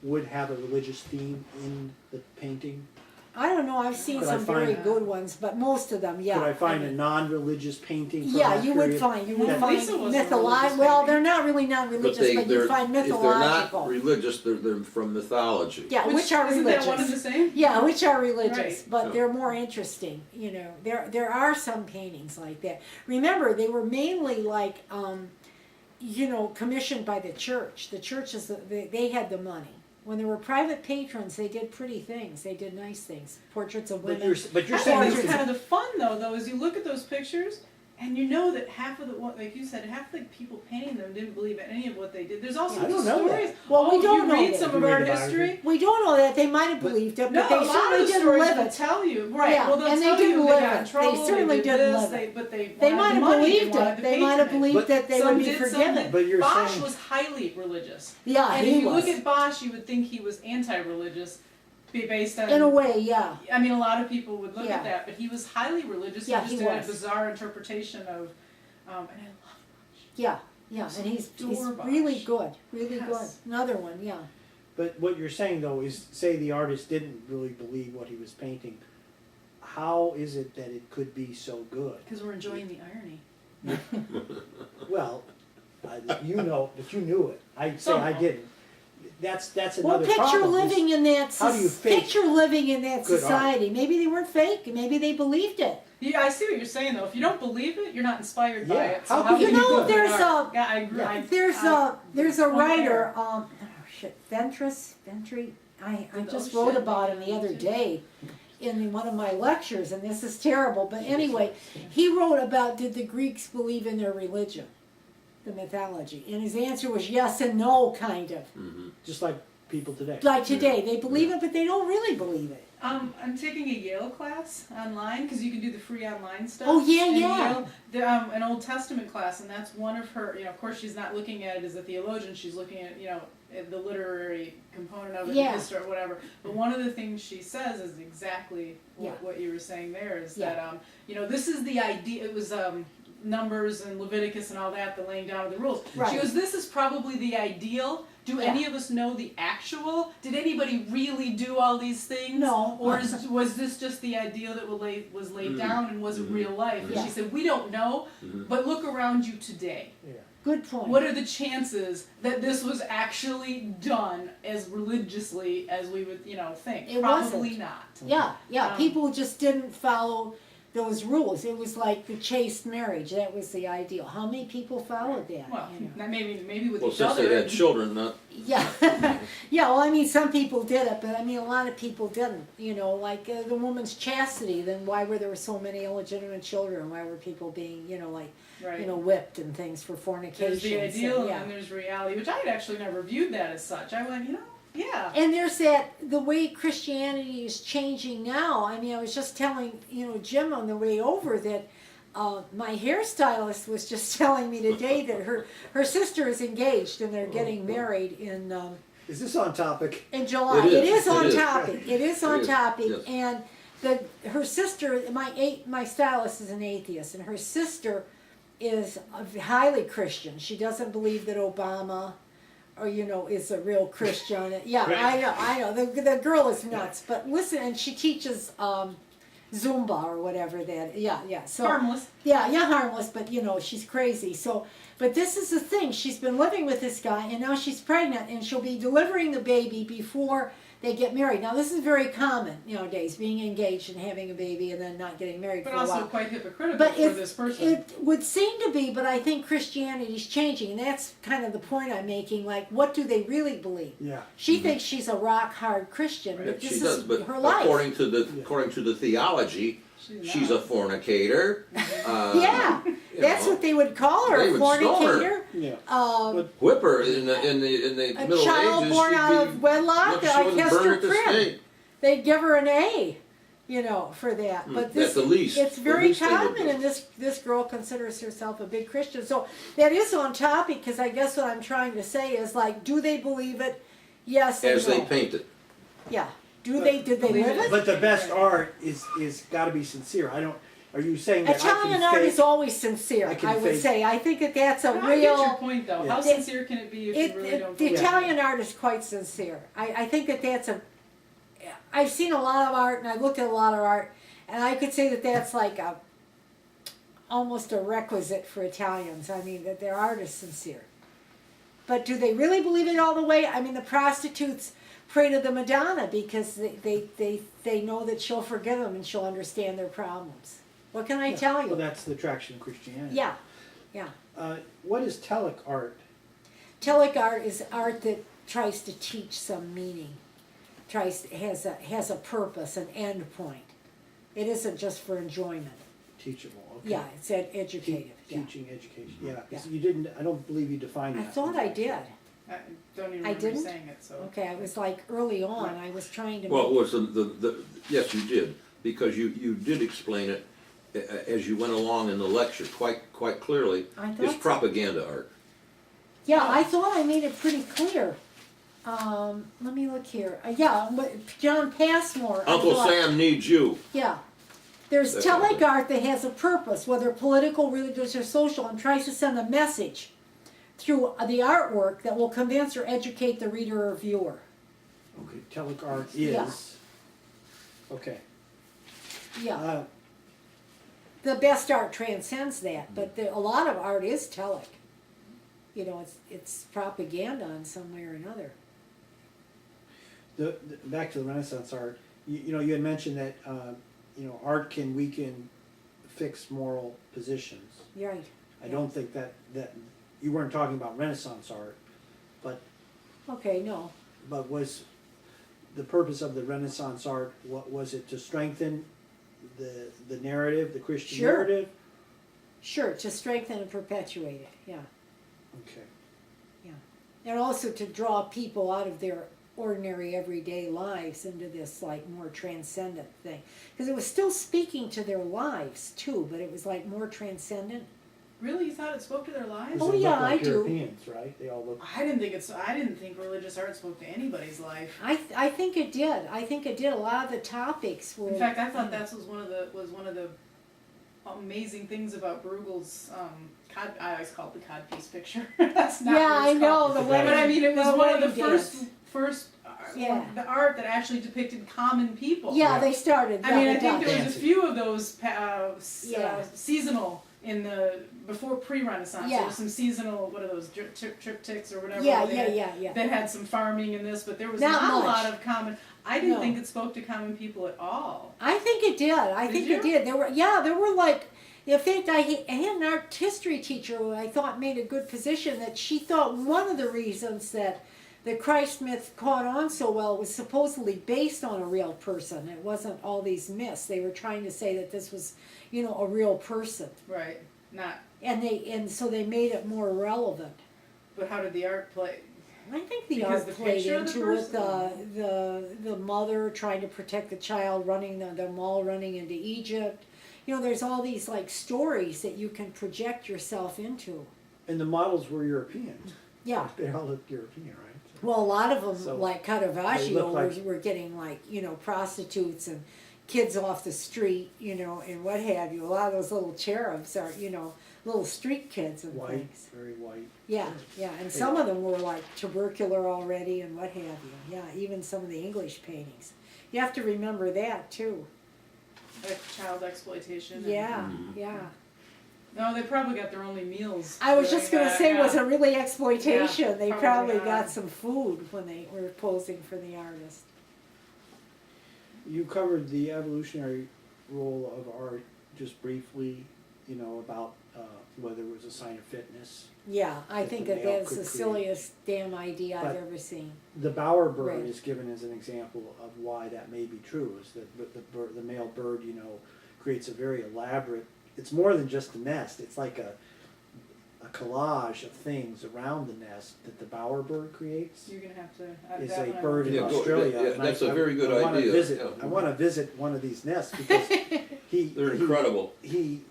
Speaker 3: would have a religious theme in the painting.
Speaker 1: I don't know. I've seen
Speaker 3: Could I
Speaker 1: some very
Speaker 3: find-
Speaker 1: good ones, but most of them, yeah.
Speaker 3: Could I find a
Speaker 1: mean,
Speaker 3: non-religious painting? From
Speaker 1: yeah,
Speaker 3: that
Speaker 1: you would
Speaker 3: period?
Speaker 1: find. You would
Speaker 3: that-
Speaker 1: find
Speaker 4: Lisa was a
Speaker 1: mythological.
Speaker 4: religious
Speaker 1: Well,
Speaker 4: painting.
Speaker 1: they're not really
Speaker 5: But
Speaker 1: non-religious,
Speaker 5: they,
Speaker 1: but
Speaker 5: they're,
Speaker 1: you find
Speaker 5: if they're
Speaker 1: mythological.
Speaker 5: not religious, they're from mythology.
Speaker 1: Yeah, which are
Speaker 4: isn't
Speaker 1: religious.
Speaker 4: that one and the same?
Speaker 1: Yeah, which are religious,
Speaker 4: Right.
Speaker 1: but
Speaker 5: Yeah.
Speaker 1: they're more interesting. You know, there are some paintings like that. Remember, they were mainly like, you know, commissioned by the church. The churches, they had the money. When there were private patrons, they did pretty things. They did nice things. Portraits of
Speaker 3: But
Speaker 1: women.
Speaker 3: you're
Speaker 4: I
Speaker 3: saying
Speaker 4: think
Speaker 3: this
Speaker 4: that's
Speaker 3: is
Speaker 4: kind of the fun though, is you look at those pictures and you know that half of the, like you said, half the people painting them didn't believe any of what they did. There's also
Speaker 3: I don't know
Speaker 4: stories.
Speaker 3: that.
Speaker 1: Well, we
Speaker 4: if
Speaker 1: don't
Speaker 4: you
Speaker 1: know
Speaker 4: read
Speaker 1: that.
Speaker 4: some
Speaker 3: You
Speaker 4: of
Speaker 3: read
Speaker 4: our
Speaker 3: the
Speaker 4: history.
Speaker 3: biography?
Speaker 1: We don't know that. They might have
Speaker 3: But-
Speaker 1: believed it,
Speaker 4: No,
Speaker 1: but they
Speaker 4: a lot
Speaker 1: certainly
Speaker 4: of the
Speaker 1: didn't
Speaker 4: stories
Speaker 1: live
Speaker 4: will
Speaker 1: it.
Speaker 4: tell you, right?
Speaker 1: Yeah,
Speaker 4: Well, they'll
Speaker 1: and they
Speaker 4: tell
Speaker 1: didn't
Speaker 4: you
Speaker 1: live
Speaker 4: they got in
Speaker 1: it. They
Speaker 4: trouble.
Speaker 1: certainly
Speaker 4: did
Speaker 1: didn't
Speaker 4: this,
Speaker 1: live it.
Speaker 4: But they
Speaker 1: They
Speaker 4: wanted
Speaker 1: might
Speaker 4: the
Speaker 1: have
Speaker 4: money,
Speaker 1: believed
Speaker 4: wanted
Speaker 1: it.
Speaker 4: the
Speaker 1: They might have
Speaker 4: patronage.
Speaker 1: believed that they
Speaker 4: Some
Speaker 1: would be
Speaker 4: did, some
Speaker 1: forgiven.
Speaker 4: didn't.
Speaker 3: But you're
Speaker 4: Bosch
Speaker 3: saying-
Speaker 4: was highly religious.
Speaker 1: Yeah,
Speaker 4: And
Speaker 1: he
Speaker 4: if you
Speaker 1: was.
Speaker 4: look at Bosch, you would think he was anti-religious. be based on.
Speaker 1: In a way, yeah.
Speaker 4: I mean, a lot of people would look
Speaker 1: Yeah.
Speaker 4: at that, but he was highly religious.
Speaker 1: Yeah,
Speaker 4: he just
Speaker 1: he
Speaker 4: did
Speaker 1: was.
Speaker 4: a bizarre interpretation of, and I love.
Speaker 1: Yeah, yeah, and he's
Speaker 4: Dorbosh.
Speaker 1: really good, really
Speaker 4: Yes.
Speaker 1: good. Another one, yeah.
Speaker 3: But what you're saying though is, say the artist didn't really believe what he was painting, how is it that it could be so good?
Speaker 4: Because we're enjoying the irony.
Speaker 3: Well, you know that you knew it. I say I
Speaker 4: Somehow.
Speaker 3: didn't. That's
Speaker 1: Well,
Speaker 3: another
Speaker 1: picture
Speaker 3: problem. is-
Speaker 1: living in that,
Speaker 3: how do you fake
Speaker 1: picture living in that
Speaker 3: good art?
Speaker 1: society. Maybe they weren't fake, maybe they believed it.
Speaker 4: Yeah, I see what you're saying though. If you don't believe it, you're not inspired by
Speaker 3: Yeah,
Speaker 4: it.
Speaker 3: how
Speaker 4: So
Speaker 3: can
Speaker 1: You
Speaker 3: you
Speaker 4: can
Speaker 3: do
Speaker 1: know,
Speaker 3: good
Speaker 1: there's
Speaker 4: art?
Speaker 1: a,
Speaker 4: Yeah, I agree.
Speaker 3: Yeah.
Speaker 1: there's a writer,
Speaker 4: compare.
Speaker 1: Ventry, I
Speaker 4: Oh,
Speaker 1: just
Speaker 4: shit,
Speaker 1: wrote about him the
Speaker 4: maybe
Speaker 1: other
Speaker 4: too.
Speaker 1: day in one of my lectures, and this is terrible, but anyway, he wrote about, did the Greeks believe in their religion, the mythology, and his answer was yes and no, kind of.
Speaker 3: Just like people today.
Speaker 1: Like today, they believe it, but they don't really believe it.
Speaker 4: I'm taking a Yale class online because you can do the free online stuff.
Speaker 1: Oh, yeah,
Speaker 4: And
Speaker 1: yeah.
Speaker 4: Yale, an Old Testament class, and that's one of her. Of course, she's not looking at it as a theologian. She's looking at at the literary component of it,
Speaker 1: Yeah.
Speaker 4: history or whatever. But one of the things she says is exactly
Speaker 1: Yeah.
Speaker 4: what you were saying there. Is
Speaker 1: Yeah.
Speaker 4: that this is the idea. It was Numbers and Leviticus and all that, the laying down of the rules.
Speaker 1: Right.
Speaker 4: She goes, this is probably the ideal. Do
Speaker 1: Yeah.
Speaker 4: any of us know the actual? Did anybody really do all these things?
Speaker 1: No.
Speaker 4: Or was this just the ideal that was laid down and was it real life? And
Speaker 1: Yeah.
Speaker 4: she said, we don't know, but look around you today.
Speaker 3: Yeah.
Speaker 1: Good point.
Speaker 4: What are the chances that this was actually done as religiously as we would, think?
Speaker 1: It
Speaker 4: Probably
Speaker 1: wasn't.
Speaker 4: not.
Speaker 1: Yeah,
Speaker 4: Um,
Speaker 1: people just didn't follow those rules. It was like the chaste marriage. That was the ideal. How many people followed that?
Speaker 4: Well,
Speaker 1: you know?
Speaker 4: not maybe with
Speaker 5: Well,
Speaker 4: each
Speaker 5: since
Speaker 4: other.
Speaker 5: they had children, not,
Speaker 1: Yeah, yeah. Well, I mean, some people did it, but I mean, a lot of people didn't. Like the woman's chastity. Then why were there so many illegitimate children? Why were people being,
Speaker 4: right.
Speaker 1: whipped and things for fornication?
Speaker 4: There's the ideal
Speaker 1: So, yeah.
Speaker 4: and then there's reality, which I had actually never viewed that as such. I went, yeah.
Speaker 1: And there's the way Christianity is changing now. I mean, I was just telling, Jim on the way over that my hairstylist was just telling me today that her sister is engaged and they're getting married in
Speaker 3: Is this on topic?
Speaker 1: July.
Speaker 5: It is.
Speaker 1: It is on
Speaker 5: It is.
Speaker 1: topic. It is
Speaker 5: It
Speaker 1: on
Speaker 5: is,
Speaker 1: topic.
Speaker 5: yes.
Speaker 1: And her sister, my stylist is an atheist, and her sister is highly Christian. She doesn't believe that Obama or is a real Christian. Yeah,
Speaker 3: Right.
Speaker 1: I know. The girl is nuts. But listen, and she teaches Zumba or whatever that. Yeah. So
Speaker 4: Harmless.
Speaker 1: yeah, harmless. But she's crazy. So, but this is the thing. She's been living with this guy, and now she's pregnant, and she'll be delivering the baby before they get married. Now, this is very common nowadays, being engaged and having a baby and then not getting married
Speaker 4: But
Speaker 1: for a
Speaker 4: also
Speaker 1: while.
Speaker 4: quite hypocritical
Speaker 1: But
Speaker 4: for this person.
Speaker 1: it would seem to be, but I think Christianity's changing, and that's kind of the point I'm making. Like, what do they really believe?
Speaker 3: Yeah.
Speaker 1: She thinks she's a rock hard Christian, but this
Speaker 5: she
Speaker 1: is
Speaker 5: does, but
Speaker 1: her life.
Speaker 5: according to the theology, she's a
Speaker 4: not.
Speaker 5: fornicator.
Speaker 1: Yeah, that's what they would call her,
Speaker 5: They
Speaker 1: a
Speaker 5: would stone her.
Speaker 1: fornicator.
Speaker 3: Yeah.
Speaker 1: Um,
Speaker 5: Whip her in the
Speaker 1: a
Speaker 5: Middle
Speaker 1: child
Speaker 5: Ages.
Speaker 1: born
Speaker 5: she'd
Speaker 1: out
Speaker 5: be,
Speaker 1: of wedlock,
Speaker 5: she
Speaker 1: like
Speaker 5: was
Speaker 1: Hester
Speaker 5: burned at the
Speaker 1: Prynne.
Speaker 5: stake.
Speaker 1: They'd give her an A, for that. But this,
Speaker 5: At the least.
Speaker 1: it's
Speaker 5: The
Speaker 1: very
Speaker 5: least they would
Speaker 1: common,
Speaker 5: do.
Speaker 1: and this girl considers herself a big Christian. So that is on topic, because I guess what I'm trying to say is, like, do they believe it? Yes and
Speaker 5: As
Speaker 1: no.
Speaker 5: they paint it.
Speaker 1: Yeah. Did they
Speaker 4: Believe
Speaker 1: live
Speaker 4: it.
Speaker 1: it?
Speaker 3: But the best art is got to be sincere. Are you saying that
Speaker 1: Italian
Speaker 3: I
Speaker 1: art
Speaker 3: can
Speaker 1: is always sincere,
Speaker 3: I can
Speaker 1: I would
Speaker 3: fake-
Speaker 1: say. I think that's a
Speaker 4: But I get your
Speaker 1: real...
Speaker 4: point, though.
Speaker 3: Yeah.
Speaker 4: How sincere can it be if you really don't
Speaker 1: The
Speaker 4: believe it?
Speaker 1: Italian art is quite sincere. I think that's I've seen a lot of art, and I've looked at a lot of art, and I could say that that's like almost a requisite for Italians. I mean, that their art is sincere. But do they really believe it all the way? I mean, the prostitutes pray to the Madonna because they know that she'll forgive them and she'll understand their problems. What can I tell you?
Speaker 3: Well, that's the attraction of Christianity.
Speaker 1: Yeah.
Speaker 3: What is telic art?
Speaker 1: Telic art is art that tries to teach some meaning, has a purpose, an end point. It isn't just for enjoyment.
Speaker 3: Teachable. Okay.
Speaker 1: Yeah, it's educative. Yeah.
Speaker 3: Teaching, education. Yeah. 'Cause you didn't. I don't believe you defined
Speaker 1: I
Speaker 3: that.
Speaker 1: thought I did.
Speaker 4: I don't even
Speaker 1: I
Speaker 4: remember
Speaker 1: didn't?
Speaker 4: saying it, so.
Speaker 1: Okay, I was like early on. I was trying to.
Speaker 5: Well, it
Speaker 1: make,
Speaker 5: was yes, you did, because you did explain it as you went along in the lecture quite clearly.
Speaker 1: I thought
Speaker 5: It's
Speaker 1: so.
Speaker 5: propaganda art.
Speaker 1: Yeah, I thought I made it pretty clear. let me look here. Yeah, John Passmore. I
Speaker 5: Uncle
Speaker 1: thought-
Speaker 5: Sam needs you.
Speaker 1: Yeah. There's
Speaker 5: That kind of
Speaker 1: telic art that has a purpose, whether political, religious, or social, and tries to send a message through the artwork that will convince or educate the reader or viewer.
Speaker 3: Okay, telic art
Speaker 1: Yeah.
Speaker 3: is, okay.
Speaker 1: Yeah. The best art transcends that, but a lot of art is telic. You know, it's propaganda in some way or another.
Speaker 3: Back to the Renaissance art, you know, you had mentioned that, you know, art can weaken fixed moral positions.
Speaker 1: You're right.
Speaker 3: I don't think that you weren't talking about Renaissance art, but
Speaker 1: Okay, no.
Speaker 3: was the purpose of the Renaissance art, what was it, to strengthen the narrative, the Christian
Speaker 1: Sure.
Speaker 3: narrative?
Speaker 1: Sure, to strengthen and perpetuate it, yeah.
Speaker 3: Okay.
Speaker 1: And also to draw people out of their ordinary everyday lives into this like more transcendent thing. Because it was still speaking to their lives too, but it was like more transcendent.
Speaker 4: Really, you thought it spoke to their lives?
Speaker 1: Oh,
Speaker 3: They
Speaker 1: yeah,
Speaker 3: look like
Speaker 1: I do.
Speaker 3: Europeans, right? They all look.
Speaker 4: I didn't think religious art spoke to anybody's life.
Speaker 1: I think it did. I think it did. A lot of the topics were.
Speaker 4: In fact, I thought that was one of the amazing things about Bruegel's I always call it the codpiece picture. That's not
Speaker 1: Yeah,
Speaker 4: what
Speaker 1: I
Speaker 4: it's
Speaker 1: know
Speaker 4: called.
Speaker 1: the
Speaker 3: But
Speaker 1: wedding.
Speaker 4: But I mean, it was
Speaker 1: the
Speaker 4: one of the
Speaker 1: wedding dance.
Speaker 4: first
Speaker 1: Yeah.
Speaker 4: the art that actually depicted common people.
Speaker 1: Yeah, they started.
Speaker 4: I mean, I
Speaker 1: the
Speaker 4: think
Speaker 1: Dutch.
Speaker 4: there was a
Speaker 3: Dancing.
Speaker 4: few of those
Speaker 1: Yeah.
Speaker 4: seasonal before pre-Renaissance. There
Speaker 1: Yeah.
Speaker 4: was some seasonal, what are those, triptychs or whatever.
Speaker 1: Yeah,
Speaker 4: they
Speaker 1: yeah,
Speaker 4: had,
Speaker 1: yeah, yeah.
Speaker 4: that had some farming in this, but there was
Speaker 1: Not
Speaker 4: not a
Speaker 1: much.
Speaker 4: lot of common. I didn't
Speaker 1: No.
Speaker 4: think it spoke to common people at all.
Speaker 1: I think it did. I
Speaker 4: Did
Speaker 1: think
Speaker 4: you?
Speaker 1: it did. There were like, in fact, I had an art history teacher who I thought made a good position that she thought one of the reasons that the Christ myth caught on so well was supposedly based on a real person. It wasn't all these myths. They were trying to say that this was, you know, a real person,
Speaker 4: Right. Not.
Speaker 1: and so they made it more relevant.
Speaker 4: But how did the art play?
Speaker 1: I think the
Speaker 4: Because
Speaker 1: art
Speaker 4: the
Speaker 1: played
Speaker 4: picture of the
Speaker 1: into it.
Speaker 4: person?
Speaker 1: The mother trying to protect the child, them all running into Egypt. You know, there's all these like stories that you can project yourself into.
Speaker 3: And the models were European.
Speaker 1: Yeah.
Speaker 3: They all look European, right?
Speaker 1: Well, a lot of them,
Speaker 3: So,
Speaker 1: like
Speaker 3: they
Speaker 1: Caravaggio,
Speaker 3: look like-
Speaker 1: were getting like, you know, prostitutes and kids off the street, you know, and what have you. A lot of those little cherubs are, you know, little street kids and
Speaker 3: White,
Speaker 1: things.
Speaker 3: very white.
Speaker 1: Yeah, yeah, and some of them were like tubercular already and what have you. Yeah, even some of the English paintings. You have to remember that too.
Speaker 4: Like child exploitation. and-
Speaker 1: Yeah, yeah.
Speaker 4: No, they probably got their only meals.
Speaker 1: I was
Speaker 4: during
Speaker 1: just gonna
Speaker 4: that,
Speaker 1: say,
Speaker 4: yeah.
Speaker 1: was it really exploitation?
Speaker 4: Yeah,
Speaker 1: They
Speaker 4: probably
Speaker 1: probably
Speaker 4: not.
Speaker 1: got some food when they were posing for the artist.
Speaker 3: You covered the evolutionary role of art just briefly, you know, about whether it was a sign of fitness.
Speaker 1: Yeah, I
Speaker 3: That
Speaker 1: think
Speaker 3: the
Speaker 1: that
Speaker 3: male
Speaker 1: that's
Speaker 3: could
Speaker 1: the
Speaker 3: create.
Speaker 1: silliest damn idea I've
Speaker 3: But-
Speaker 1: ever seen.
Speaker 3: The bower bird
Speaker 1: Right.
Speaker 3: is given as an example of why that may be true, is that the male bird, you know, creates a very elaborate, it's more than just a nest, it's like a collage of things around the nest that the bower bird creates.
Speaker 4: You're gonna have to.
Speaker 3: Is
Speaker 4: that
Speaker 3: a
Speaker 4: one I
Speaker 3: bird in
Speaker 5: Yeah, go-
Speaker 3: Australia.
Speaker 5: yeah,
Speaker 3: and
Speaker 5: that's a very good
Speaker 3: I wanna
Speaker 5: idea,
Speaker 3: visit,
Speaker 5: yeah.
Speaker 3: I wanna visit one of these nests because
Speaker 5: They're incredible.
Speaker 3: he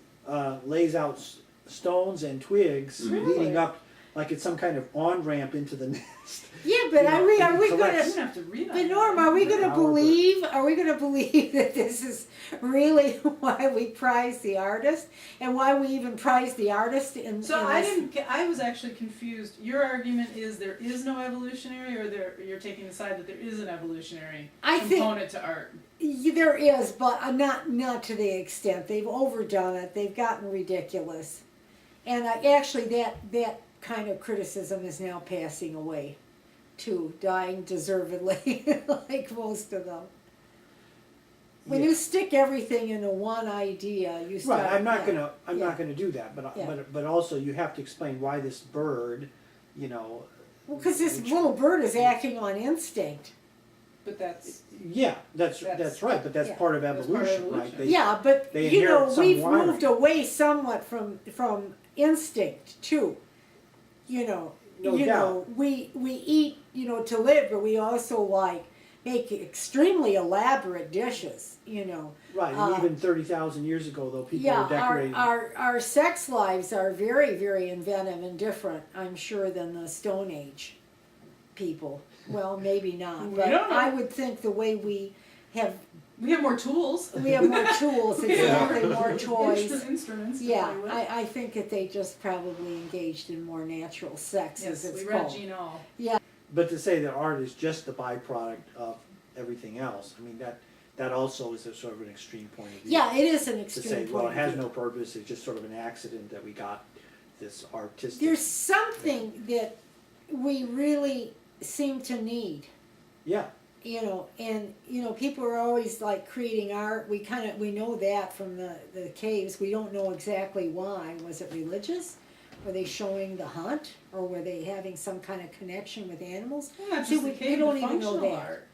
Speaker 3: lays out stones and twigs
Speaker 5: Mhm.
Speaker 1: Really?
Speaker 3: leading up, like it's some kind of on-ramp into the nest.
Speaker 1: Yeah, but
Speaker 3: You
Speaker 1: are
Speaker 3: know,
Speaker 1: we
Speaker 3: he
Speaker 1: gonna?
Speaker 4: You
Speaker 3: collects-
Speaker 4: don't have to read on
Speaker 1: But
Speaker 4: that.
Speaker 1: Norm, are we gonna
Speaker 3: Bower bird.
Speaker 1: believe? Are we gonna believe that this is really why we prize the artist and why we even prize the artist in?
Speaker 4: So
Speaker 1: in
Speaker 4: I
Speaker 1: this?
Speaker 4: didn't. I was actually confused. Your argument is there is no evolutionary, or you're taking the side that there is an evolutionary
Speaker 1: I think-
Speaker 4: component to art.
Speaker 1: There is, but not to the extent. They've overdone it. They've gotten ridiculous, and actually that kind of criticism is now passing away, too, dying deservedly, like most of them. When
Speaker 3: Yeah.
Speaker 1: you stick everything into one idea, you start.
Speaker 3: Right, I'm not
Speaker 1: yeah,
Speaker 3: gonna do that, but
Speaker 1: Yeah.
Speaker 3: but also you have to explain why this bird, you know.
Speaker 1: Well, because this little bird is acting on instinct.
Speaker 4: But that's
Speaker 3: Yeah, that's
Speaker 4: That's-
Speaker 3: right, but that's
Speaker 1: yeah.
Speaker 3: part of
Speaker 4: That's part of
Speaker 3: evolution, right?
Speaker 4: evolution.
Speaker 3: They-
Speaker 1: Yeah, but
Speaker 3: they
Speaker 1: you know,
Speaker 3: inherit some
Speaker 1: we've
Speaker 3: wiring.
Speaker 1: moved away somewhat from instinct too. You know,
Speaker 3: No
Speaker 1: you
Speaker 3: doubt.
Speaker 1: know, we eat, you know, to live, but we also like make extremely elaborate dishes. You know,
Speaker 3: Right, and even 30,000 years ago, though, people
Speaker 1: yeah,
Speaker 3: were decorating.
Speaker 1: our sex lives are very inventive and different, I'm sure, than the Stone Age. people. Well, maybe not,
Speaker 4: We
Speaker 1: but
Speaker 4: don't know.
Speaker 1: I would think the way we have
Speaker 4: more tools.
Speaker 1: we have more tools, exactly, more toys.
Speaker 4: Instruments to
Speaker 1: Yeah,
Speaker 4: play with.
Speaker 1: I think that they just probably engaged in more natural sex,
Speaker 4: Yes,
Speaker 1: as it's
Speaker 4: we read
Speaker 1: called.
Speaker 4: Gene All.
Speaker 3: But to say that art is just the byproduct of everything else, I mean, that also is a sort of an extreme point of view.
Speaker 1: Yeah, it is an
Speaker 3: To
Speaker 1: extreme
Speaker 3: say,
Speaker 1: point
Speaker 3: well, it
Speaker 1: of
Speaker 3: has
Speaker 1: view.
Speaker 3: no purpose, it's just sort of an accident that we got this artistic.
Speaker 1: There's something that we really seem to need,
Speaker 3: Yeah,
Speaker 1: and people are always like creating art. We know that from the caves. We don't know exactly why. Was it religious? Were they showing the hunt, or were they having some kind of connection with animals?
Speaker 4: Well, not
Speaker 1: See,
Speaker 4: just
Speaker 1: we-
Speaker 4: the
Speaker 1: we
Speaker 4: cave,
Speaker 1: don't
Speaker 4: the
Speaker 1: even know
Speaker 4: functional
Speaker 1: that.
Speaker 4: art.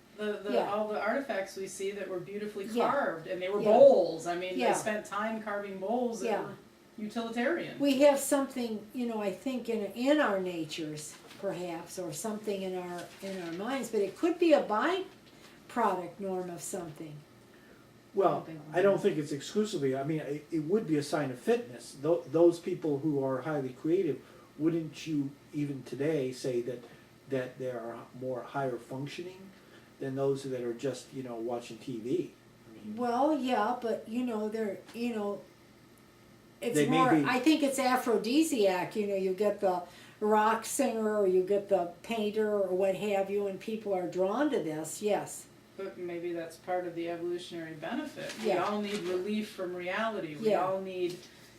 Speaker 1: Yeah.
Speaker 4: All the artifacts we see that were beautifully
Speaker 1: Yeah.
Speaker 4: carved, and they were
Speaker 1: Yeah.
Speaker 4: bowls. I mean,
Speaker 1: Yeah.
Speaker 4: they spent time carving bowls that
Speaker 1: Yeah.
Speaker 4: were utilitarian.
Speaker 1: We have something, I think in our natures, perhaps, or something in our minds, but it could be a byproduct, Norm, of something.
Speaker 3: well, I don't think it's exclusively, I mean, it would be a sign of fitness. Those people who are highly creative, wouldn't you even today say that they are more higher functioning than those that are just, watching TV? I mean,
Speaker 1: Well, yeah, but they're it's
Speaker 3: They may
Speaker 1: more.
Speaker 3: be-
Speaker 1: I think it's aphrodisiac. You get the rock singer, or you get the painter, or what have you, and people are drawn to this. Yes.
Speaker 4: But maybe that's part of the evolutionary benefit.
Speaker 1: Yeah.
Speaker 4: We all need relief from reality. We
Speaker 1: Yeah.
Speaker 4: all need,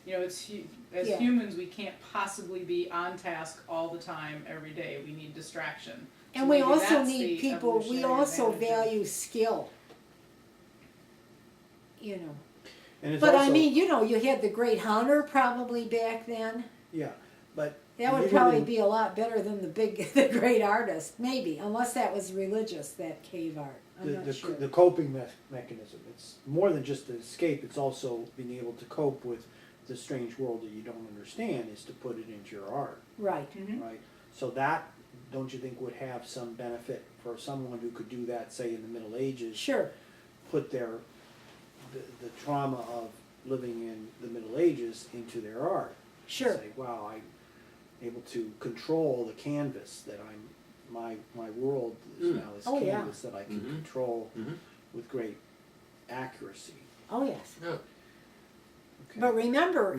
Speaker 4: as
Speaker 1: Yeah.
Speaker 4: humans, we can't possibly be on task all the time, every day. We need distraction.
Speaker 1: And
Speaker 4: So
Speaker 1: we
Speaker 4: maybe
Speaker 1: also
Speaker 4: that's
Speaker 1: need
Speaker 4: the
Speaker 1: people. We
Speaker 4: evolutionary
Speaker 1: also
Speaker 4: advantage of-
Speaker 1: value skill.
Speaker 3: And it's
Speaker 1: But
Speaker 3: also,
Speaker 1: I mean, you had the great hunter probably back then.
Speaker 3: yeah, but.
Speaker 1: That would
Speaker 3: you
Speaker 1: probably
Speaker 3: didn't-
Speaker 1: be a lot better than the great artist, maybe, unless that was religious, that cave art. I'm not sure.
Speaker 3: The coping mechanism, it's more than just an escape, it's also being able to cope with the strange world that you don't understand, is to put it into your art,
Speaker 1: Right.
Speaker 4: Mhm.
Speaker 3: right? So that, don't you think, would have some benefit for someone who could do that, say, in the Middle Ages?
Speaker 1: Sure.
Speaker 3: Put the trauma of living in the Middle Ages into their art.
Speaker 1: Sure.
Speaker 3: Say, wow, I'm able to control the canvas that my world is now this
Speaker 1: Oh, yeah.
Speaker 3: canvas that I can
Speaker 5: Mhm.
Speaker 3: control
Speaker 5: Mhm.
Speaker 3: with great accuracy.
Speaker 1: Oh, yes.
Speaker 5: Yeah.
Speaker 3: Okay.
Speaker 1: But remember,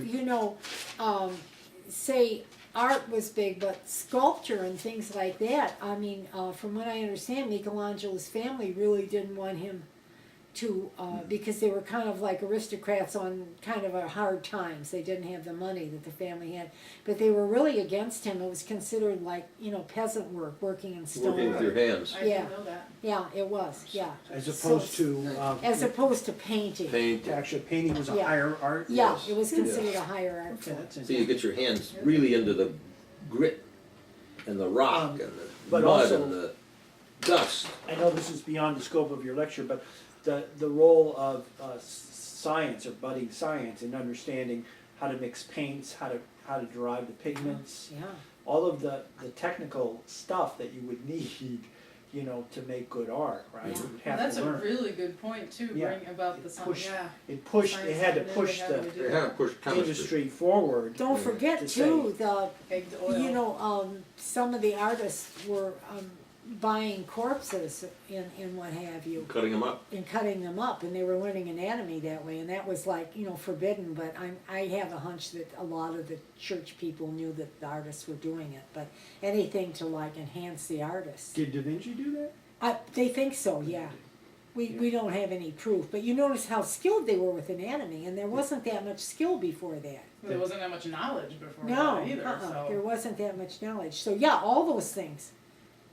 Speaker 1: say art was big, but sculpture and things like that, I mean, from what I understand, Michelangelo's family really didn't want him to, because they were kind of like aristocrats on kind of a hard times. They didn't have the money that the family had. But they were really against him. It was considered like, peasant work, working in stone.
Speaker 5: Working with your hands.
Speaker 4: I
Speaker 1: Yeah.
Speaker 4: didn't know that.
Speaker 1: Yeah, it was, yeah.
Speaker 3: As
Speaker 1: So-
Speaker 3: opposed to,
Speaker 1: As opposed to painting.
Speaker 5: Paint.
Speaker 3: actually, painting was a
Speaker 1: Yeah.
Speaker 3: higher art.
Speaker 1: Yeah,
Speaker 5: Yes.
Speaker 1: it was considered
Speaker 5: Yes.
Speaker 1: a higher art
Speaker 3: Okay,
Speaker 1: form.
Speaker 3: that's
Speaker 5: So you
Speaker 3: interesting.
Speaker 5: get your hands really into the grit and the rock and the
Speaker 3: but
Speaker 5: mud
Speaker 3: also-
Speaker 5: and the dust.
Speaker 3: I know this is beyond the scope of your lecture, but the role of science, or budding science, in understanding how to mix paints, how to derive the pigments,
Speaker 1: Yeah.
Speaker 3: all of the technical stuff that you would need, to make good art, right?
Speaker 1: Yeah.
Speaker 3: You would
Speaker 4: Well,
Speaker 3: have
Speaker 4: that's
Speaker 3: to
Speaker 4: a
Speaker 3: learn.
Speaker 4: really good point too,
Speaker 3: Yeah.
Speaker 4: bring about the sun.
Speaker 3: Push-
Speaker 4: Yeah.
Speaker 3: It pushed. It had to
Speaker 4: Science
Speaker 3: push
Speaker 4: having
Speaker 3: the
Speaker 4: to do
Speaker 5: They
Speaker 4: that.
Speaker 5: haven't pushed chemistry.
Speaker 3: industry forward.
Speaker 1: Don't forget
Speaker 3: To
Speaker 1: too, the
Speaker 4: Egged oil.
Speaker 1: some of the artists were buying corpses and what have you,
Speaker 5: Cutting them up.
Speaker 1: and cutting them up, and they were learning anatomy that way, and that was like, forbidden, but I have a hunch that a lot of the church people knew that the artists were doing it, but anything to like enhance the artist.
Speaker 3: Did Da Vinci do that?
Speaker 1: They think so, yeah. We don't have any proof, but you notice how skilled they were with anatomy, and there wasn't that much skill before that.
Speaker 4: There wasn't that much knowledge before
Speaker 1: No,
Speaker 4: that either.
Speaker 1: there
Speaker 4: So
Speaker 1: wasn't that much knowledge. So yeah, all those things,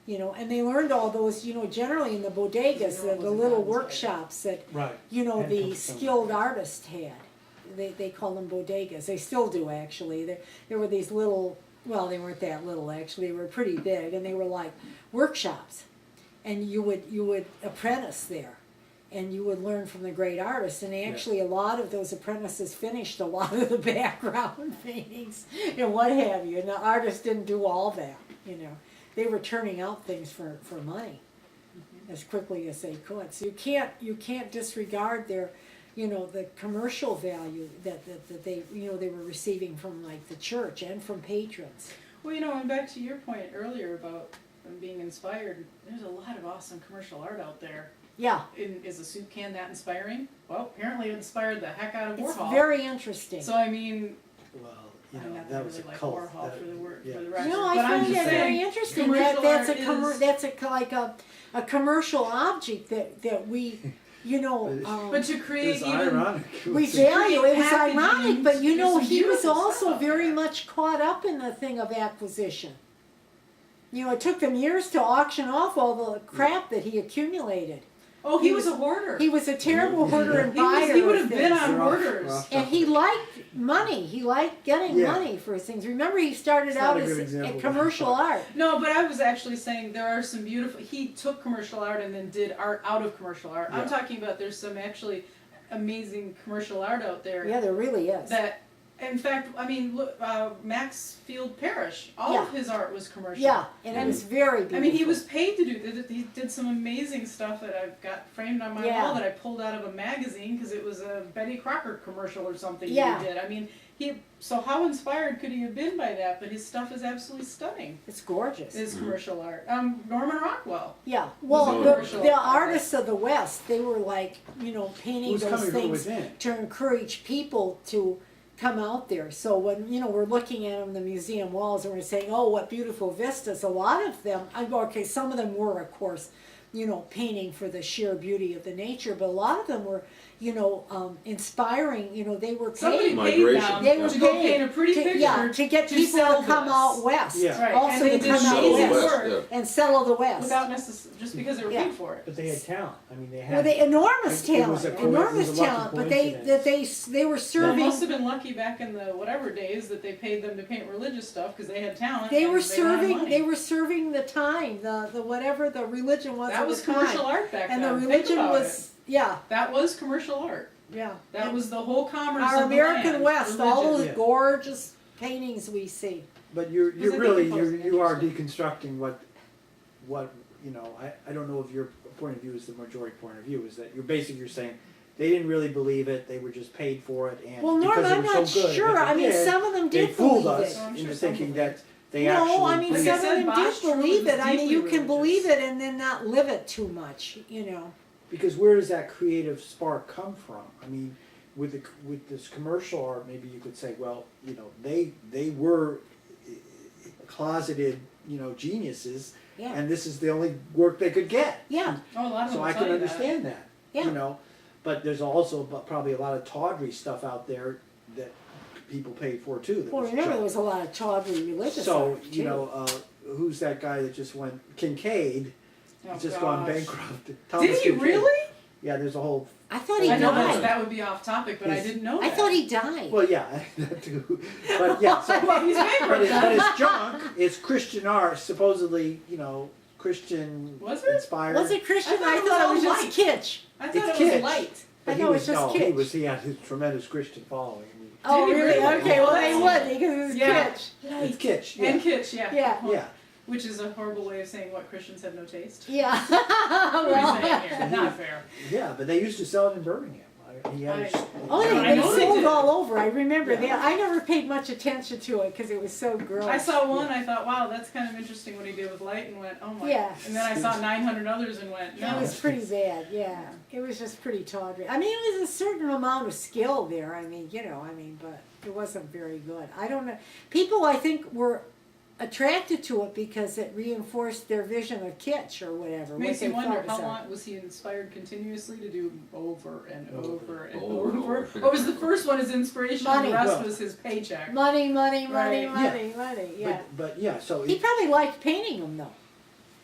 Speaker 1: and they learned all those, generally in the bodegas, the little workshops that,
Speaker 3: Right.
Speaker 1: the
Speaker 3: Handcrafted
Speaker 1: skilled artists had. They call them bodegas. They still do actually. There were these little, well, they weren't that little actually. They were pretty big, and they were like workshops, and you would apprentice there. And you would learn from the great artists, and actually a lot of those apprentices finished a lot of the background paintings and what have you. And the artists didn't do all that, They were turning out things for money as quickly as they could. So you can't disregard their, the commercial value that they they were receiving from like the church and from patrons.
Speaker 4: well, and back to your point earlier about and being inspired, there's a lot of awesome commercial art out there.
Speaker 1: Yeah,
Speaker 4: Is a soup can that inspiring? Well, apparently it inspired the heck out of
Speaker 1: it's
Speaker 4: Warhol.
Speaker 1: very interesting.
Speaker 4: So I mean,
Speaker 3: Well, you
Speaker 4: I'm
Speaker 3: know,
Speaker 4: not
Speaker 3: that was
Speaker 4: really
Speaker 3: a
Speaker 4: like
Speaker 3: cult.
Speaker 4: Warhol
Speaker 3: That-
Speaker 4: for the word
Speaker 3: yeah.
Speaker 4: for the record.
Speaker 1: No, I
Speaker 4: but I'm
Speaker 1: find
Speaker 4: just
Speaker 1: that very
Speaker 4: saying,
Speaker 1: interesting. That's
Speaker 4: commercial
Speaker 1: a
Speaker 4: art is-
Speaker 1: that's like a commercial object that we, you know,
Speaker 4: But to create
Speaker 3: It's
Speaker 4: even
Speaker 3: ironic.
Speaker 1: we
Speaker 3: It's-
Speaker 1: value. It was
Speaker 4: packaging,
Speaker 1: ironic, but you
Speaker 4: there's
Speaker 1: know,
Speaker 4: some
Speaker 1: he was
Speaker 4: beautiful
Speaker 1: also
Speaker 4: stuff out
Speaker 1: very
Speaker 4: there.
Speaker 1: much caught up in the thing of acquisition. You know, it took them years to auction off all the crap that he accumulated.
Speaker 4: Oh, he was a hoarder.
Speaker 1: He was a terrible hoarder and buyer.
Speaker 4: He would
Speaker 1: of
Speaker 4: have been
Speaker 1: things.
Speaker 4: on
Speaker 3: We're off-
Speaker 4: Hoarders.
Speaker 3: we're off
Speaker 1: And he
Speaker 3: topic.
Speaker 1: liked money. He liked getting
Speaker 3: Yeah.
Speaker 1: money for his things. Remember, he started
Speaker 3: It's not
Speaker 1: out
Speaker 3: a
Speaker 1: as
Speaker 3: good example
Speaker 1: a
Speaker 3: of
Speaker 1: commercial
Speaker 3: that.
Speaker 1: art.
Speaker 4: No, but I was actually saying there are some beautiful. He took commercial art and then did art out of commercial art.
Speaker 3: Yeah.
Speaker 4: I'm talking about there's some actually amazing commercial art out there
Speaker 1: Yeah, there really is.
Speaker 4: that, in fact, I mean, look, Maxfield Parrish, all of his art was commercial.
Speaker 1: Yeah, and it
Speaker 4: And-
Speaker 1: was very beautiful.
Speaker 4: I mean, he was paid to do that. He did some amazing stuff that I've got framed on my
Speaker 1: Yeah.
Speaker 4: wall that I pulled out of a magazine because it was a Betty Crocker commercial or something
Speaker 1: Yeah.
Speaker 4: he did. I mean, so how inspired could he have been by that? But his stuff is absolutely stunning.
Speaker 1: It's gorgeous.
Speaker 4: His commercial art. Norman Rockwell.
Speaker 1: Yeah. Well,
Speaker 5: No,
Speaker 1: the
Speaker 4: commercial.
Speaker 1: artists of the West, they were like, you know, painting
Speaker 3: Who's
Speaker 1: those
Speaker 3: coming from
Speaker 1: things
Speaker 3: within?
Speaker 1: to encourage people to come out there. So when, you know, we're looking at them in the museum walls and we're saying, oh, what beautiful vistas, a lot of them, okay, some of them were, of course, you know, painting for the sheer beauty of the nature, but a lot of them were, you know, inspiring, you know, they were
Speaker 4: Somebody
Speaker 1: paid.
Speaker 4: paid
Speaker 5: Migration.
Speaker 4: them
Speaker 1: They were
Speaker 4: to go
Speaker 1: paid
Speaker 4: paint a pretty
Speaker 1: to,
Speaker 4: picture.
Speaker 1: yeah, to get
Speaker 4: to
Speaker 1: people
Speaker 4: sell
Speaker 1: to come
Speaker 4: this.
Speaker 1: out west.
Speaker 3: Yeah.
Speaker 4: Right.
Speaker 1: Also
Speaker 4: And they
Speaker 1: to
Speaker 4: did
Speaker 1: come out
Speaker 4: amazing
Speaker 1: west
Speaker 4: work
Speaker 1: and settle the west.
Speaker 4: without just because they were
Speaker 1: Yeah.
Speaker 4: paid for it.
Speaker 3: But they had talent. I mean, they had.
Speaker 1: Well, they enormous
Speaker 3: It
Speaker 1: talent,
Speaker 3: was a
Speaker 1: enormous
Speaker 3: lucky
Speaker 1: talent. But
Speaker 3: coincidence.
Speaker 1: they were
Speaker 4: They
Speaker 1: serving.
Speaker 4: must have been lucky back in the whatever days that they paid them to paint religious stuff because they had talent.
Speaker 1: They
Speaker 4: and
Speaker 1: were
Speaker 4: had
Speaker 1: serving.
Speaker 4: money.
Speaker 1: They were serving the time. The whatever the religion was
Speaker 4: That
Speaker 1: at
Speaker 4: was
Speaker 1: the
Speaker 4: commercial
Speaker 1: time.
Speaker 4: art back
Speaker 1: And the
Speaker 4: then. Think
Speaker 1: religion
Speaker 4: about
Speaker 1: was
Speaker 4: That was commercial art.
Speaker 1: yeah.
Speaker 4: That
Speaker 1: And
Speaker 4: was the whole commerce
Speaker 1: our
Speaker 4: of the
Speaker 1: American
Speaker 4: land,
Speaker 1: West. All
Speaker 4: religion.
Speaker 1: those
Speaker 3: Yeah.
Speaker 1: gorgeous paintings we see.
Speaker 3: But you're
Speaker 4: Because I think
Speaker 3: really
Speaker 4: it posed
Speaker 3: you are
Speaker 4: interesting.
Speaker 3: deconstructing what you know. I don't know if your point of view is the majority point of view. Is that you're saying they didn't really believe it. They were just paid for it, and
Speaker 1: Well,
Speaker 3: because
Speaker 1: Norm,
Speaker 3: they
Speaker 1: I'm
Speaker 3: were
Speaker 1: not
Speaker 3: so good at
Speaker 1: sure.
Speaker 3: what they
Speaker 1: I mean,
Speaker 3: did,
Speaker 1: some of them
Speaker 3: they
Speaker 1: did
Speaker 3: fooled
Speaker 1: believe
Speaker 3: us
Speaker 1: it.
Speaker 4: Oh, I'm
Speaker 3: into
Speaker 4: sure some
Speaker 3: thinking
Speaker 4: believe
Speaker 3: that they actually.
Speaker 1: No, I mean
Speaker 4: Like I
Speaker 1: some
Speaker 4: said,
Speaker 1: of them
Speaker 4: Bosch
Speaker 1: did believe
Speaker 4: was
Speaker 1: it. I mean,
Speaker 4: deeply
Speaker 1: you can
Speaker 4: religious.
Speaker 1: believe it and then not live it too much. You know.
Speaker 3: Because where does that creative spark come from? I mean, with this commercial art, maybe you could say, well, you know, they were closeted, you know, geniuses,
Speaker 1: Yeah.
Speaker 3: and this is the only work they could get.
Speaker 1: Yeah.
Speaker 4: Oh, a lot of
Speaker 3: So
Speaker 4: them
Speaker 3: I
Speaker 4: will tell
Speaker 3: can
Speaker 4: you that.
Speaker 3: understand that.
Speaker 1: Yeah.
Speaker 3: You know, but there's also probably a lot of tawdry stuff out there that people paid for too. That
Speaker 1: Well,
Speaker 3: was
Speaker 1: remember there
Speaker 3: junk.
Speaker 1: was a lot of tawdry religious
Speaker 3: So
Speaker 1: art,
Speaker 3: you
Speaker 1: too.
Speaker 3: know, who's that guy that just went Kincaid?
Speaker 4: Oh,
Speaker 3: He's just gone
Speaker 4: gosh.
Speaker 3: bankrupt.
Speaker 4: Did he
Speaker 3: Kincaid.
Speaker 4: really?
Speaker 3: Yeah, there's a whole.
Speaker 1: I thought he
Speaker 4: I know that
Speaker 1: died.
Speaker 4: that would be off topic, but I
Speaker 3: He's-
Speaker 4: didn't know
Speaker 1: I
Speaker 4: that.
Speaker 1: thought he died.
Speaker 3: Well, yeah, that too. But yeah, so,
Speaker 4: Well, he's
Speaker 3: but,
Speaker 4: bankrupt
Speaker 3: but
Speaker 4: then.
Speaker 3: it's junk. It's Christian art, supposedly, you know, Christian
Speaker 4: Was it?
Speaker 3: inspired.
Speaker 1: Was it Christian?
Speaker 4: I
Speaker 1: I
Speaker 4: thought
Speaker 1: thought
Speaker 4: it
Speaker 1: it was
Speaker 4: was
Speaker 1: just
Speaker 4: light.
Speaker 1: kitsch.
Speaker 4: I thought
Speaker 3: It's
Speaker 4: it was
Speaker 3: kitsch.
Speaker 4: light.
Speaker 3: But
Speaker 1: I
Speaker 3: he
Speaker 1: know,
Speaker 3: was
Speaker 1: it's just kitsch.
Speaker 3: he had a tremendous Christian following. I mean,
Speaker 1: Oh,
Speaker 4: Did he
Speaker 1: really?
Speaker 4: really?
Speaker 1: Okay, well,
Speaker 4: Oh,
Speaker 1: they
Speaker 4: that's-
Speaker 1: would because it was
Speaker 4: Yeah.
Speaker 1: kitsch.
Speaker 3: it's kitsch. Yeah.
Speaker 4: And kitsch, yeah.
Speaker 1: Yeah.
Speaker 3: Yeah.
Speaker 4: Which is a horrible way of saying what Christians have no taste.
Speaker 1: Yeah.
Speaker 4: What are you
Speaker 1: Well,
Speaker 4: saying here? Not fair.
Speaker 3: Yeah, but they used to sell it in Birmingham. He had his,
Speaker 1: oh,
Speaker 4: I
Speaker 1: they
Speaker 4: know they
Speaker 1: sold
Speaker 4: did.
Speaker 1: all over. I remember
Speaker 3: Yeah.
Speaker 1: that. I never paid much attention to it because it was so gross.
Speaker 4: I saw one, I thought, wow, that's kind of interesting what he did with light, and went, oh my.
Speaker 1: Yeah.
Speaker 4: And then I saw 900 others and went,
Speaker 1: It
Speaker 4: no.
Speaker 1: was pretty bad, yeah. It was just pretty tawdry. I mean, it was a certain amount of skill there. I mean, you know, but it wasn't very good. I don't know. People, I think, were attracted to it because it reinforced their vision of kitsch or whatever. what
Speaker 4: Makes
Speaker 1: they
Speaker 4: you wonder
Speaker 1: thought was
Speaker 4: how
Speaker 1: art.
Speaker 4: long was he inspired continuously to do over and over and
Speaker 5: Over and
Speaker 4: over?
Speaker 5: over.
Speaker 4: What was the first one his inspiration and
Speaker 1: Money.
Speaker 4: the rest
Speaker 3: Well-
Speaker 4: was his paycheck?
Speaker 1: Money, money, money,
Speaker 4: Right.
Speaker 1: money, money, yeah.
Speaker 3: but yeah, so
Speaker 1: He probably liked painting them though.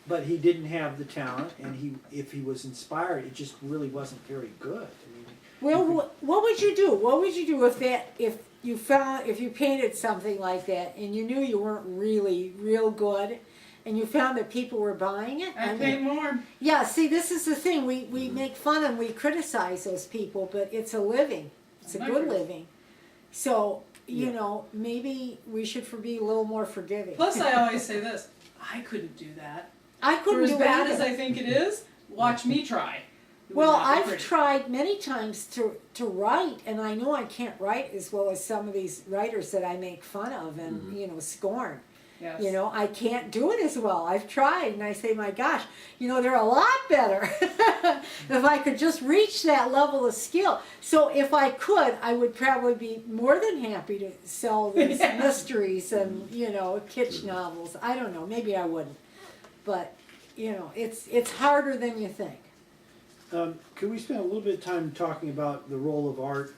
Speaker 3: but he didn't have the talent, and if he was inspired, it just really wasn't very good. I mean,
Speaker 1: Well, what would you do? What would you do if you painted something like that and you knew you weren't really real good, and you found that people were buying it?
Speaker 4: I paid more.
Speaker 1: Yeah. See, this is the thing. We make fun and we criticize those people, but it's a living. It's a good living. So you
Speaker 3: Yeah.
Speaker 1: know, maybe we should be a little more forgiving.
Speaker 4: Plus, I always say this: I couldn't do that.
Speaker 1: I
Speaker 4: For
Speaker 1: couldn't
Speaker 4: as
Speaker 1: do
Speaker 4: bad
Speaker 1: it
Speaker 4: as
Speaker 1: either.
Speaker 4: I think it is, watch me try. It would
Speaker 1: Well,
Speaker 4: not be
Speaker 1: I've
Speaker 4: pretty.
Speaker 1: tried many times to write, and I know I can't write as well as some of these writers that I make fun of and you know scorn.
Speaker 4: Yes.
Speaker 1: You know, I can't do it as well. I've tried, and I say, my gosh, you know, they're a lot better if I could just reach that level of skill. So if I could, I would probably be more than happy to sell these
Speaker 4: Yeah.
Speaker 1: mysteries and, you know, kitsch novels. I don't know, maybe I wouldn't. But, you know, it's harder than you think.
Speaker 3: Could we spend a little bit of time talking about the role of art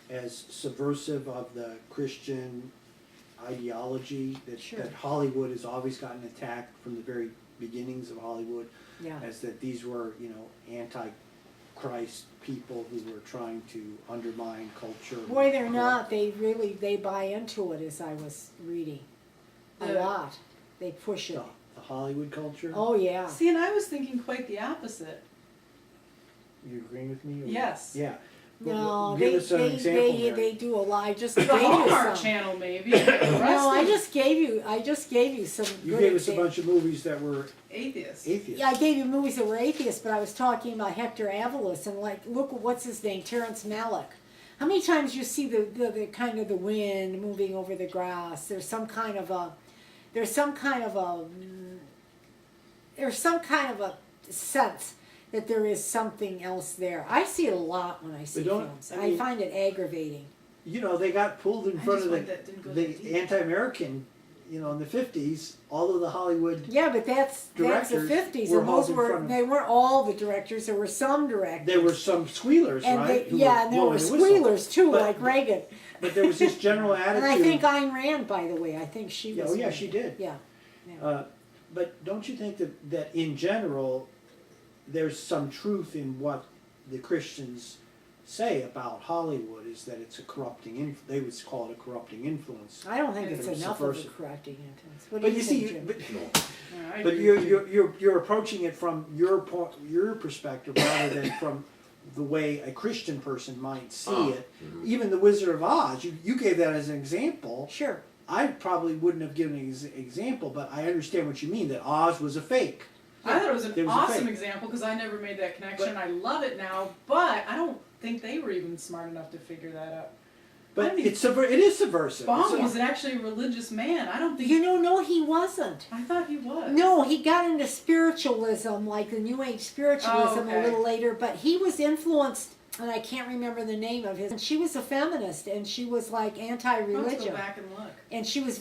Speaker 3: as subversive of the Christian ideology that,
Speaker 1: Sure.
Speaker 3: that Hollywood has always gotten attacked from the very beginnings of Hollywood,
Speaker 1: Yeah.
Speaker 3: as that these were, you know, anti-Christ people who were trying to undermine culture.
Speaker 1: Boy, they're not. They buy into it, as I was reading. A
Speaker 4: The-
Speaker 1: lot. They push it.
Speaker 3: The Hollywood culture.
Speaker 1: Oh, yeah.
Speaker 4: See, and I was thinking quite the opposite.
Speaker 3: You agreeing with me? Or-
Speaker 4: Yes.
Speaker 3: Yeah.
Speaker 1: No,
Speaker 3: Give us an example, Mary.
Speaker 1: they do a lot. I just
Speaker 4: The
Speaker 1: gave you
Speaker 4: Hallmark
Speaker 1: some.
Speaker 4: Channel, maybe. The rest
Speaker 1: No, I
Speaker 4: of
Speaker 1: just gave you some
Speaker 3: You
Speaker 1: good
Speaker 3: gave us a
Speaker 1: examples.
Speaker 3: bunch of movies that were
Speaker 4: atheists.
Speaker 3: atheist.
Speaker 1: Yeah, I gave you movies that were atheists, but I was talking about Hector Avalos and like, look, what's his name, Terrence Malick. How many times you see the kind of the wind moving over the grass? There's some kind of a sense that there is something else there. I see it a lot when I see
Speaker 3: But don't-
Speaker 1: films.
Speaker 3: I
Speaker 1: I
Speaker 3: mean-
Speaker 1: find it aggravating.
Speaker 3: You know, they got pulled in
Speaker 4: I
Speaker 3: front
Speaker 4: just
Speaker 3: of
Speaker 4: want that didn't go that
Speaker 3: the
Speaker 4: deep.
Speaker 3: anti-American, you know, in the 50s, all of the Hollywood,
Speaker 1: Yeah, but that's the
Speaker 3: Directors
Speaker 1: 50s,
Speaker 3: were
Speaker 1: and
Speaker 3: hauled
Speaker 1: those
Speaker 3: in
Speaker 1: were
Speaker 3: front of-
Speaker 1: they weren't all the directors. There were some directors.
Speaker 3: there were some squealers,
Speaker 1: and
Speaker 3: right? who
Speaker 1: yeah, and there were
Speaker 3: blowing the whistle.
Speaker 1: squealers too,
Speaker 3: But-
Speaker 1: like Reagan.
Speaker 3: But there was this general attitude.
Speaker 1: And I think Ayn Rand, by the way, I think she
Speaker 3: Yeah,
Speaker 1: was.
Speaker 3: oh yeah,
Speaker 1: one.
Speaker 3: she did.
Speaker 1: Yeah.
Speaker 3: But don't you think that in general, there's some truth in what the Christians say about Hollywood, is that it's a corrupting, they would call it a corrupting influence.
Speaker 1: I don't think it's
Speaker 3: It's
Speaker 1: enough of a
Speaker 3: subversive.
Speaker 1: correcting influence. What do
Speaker 3: But
Speaker 1: you
Speaker 3: you
Speaker 1: think,
Speaker 3: see,
Speaker 1: Jim?
Speaker 3: but,
Speaker 5: No.
Speaker 4: Yeah, I
Speaker 3: but
Speaker 4: agree with you.
Speaker 3: you're approaching it from your perspective rather than from the way a Christian person might see it. Even the Wizard of Oz, you gave that as an example.
Speaker 1: Sure.
Speaker 3: I probably wouldn't have given an example, but I understand what you mean, that Oz was a fake.
Speaker 4: I thought it was
Speaker 3: There
Speaker 4: an
Speaker 3: was a
Speaker 4: awesome
Speaker 3: fake.
Speaker 4: example because I never made that connection.
Speaker 3: But-
Speaker 4: I love it now, but I don't think they were even smart enough to figure that out.
Speaker 3: But
Speaker 4: I mean,
Speaker 3: it is subversive.
Speaker 4: Baum
Speaker 3: It's-
Speaker 4: was actually a religious man. I don't think.
Speaker 1: You know, no, he wasn't.
Speaker 4: I thought he was.
Speaker 1: No, he got into spiritualism, like the New Age spiritualism,
Speaker 4: Oh, okay.
Speaker 1: a little later. But he was influenced, and I can't remember the name of his. And she was a feminist, and she was like
Speaker 4: Let's
Speaker 1: anti-religion,
Speaker 4: go back and look.
Speaker 1: and she was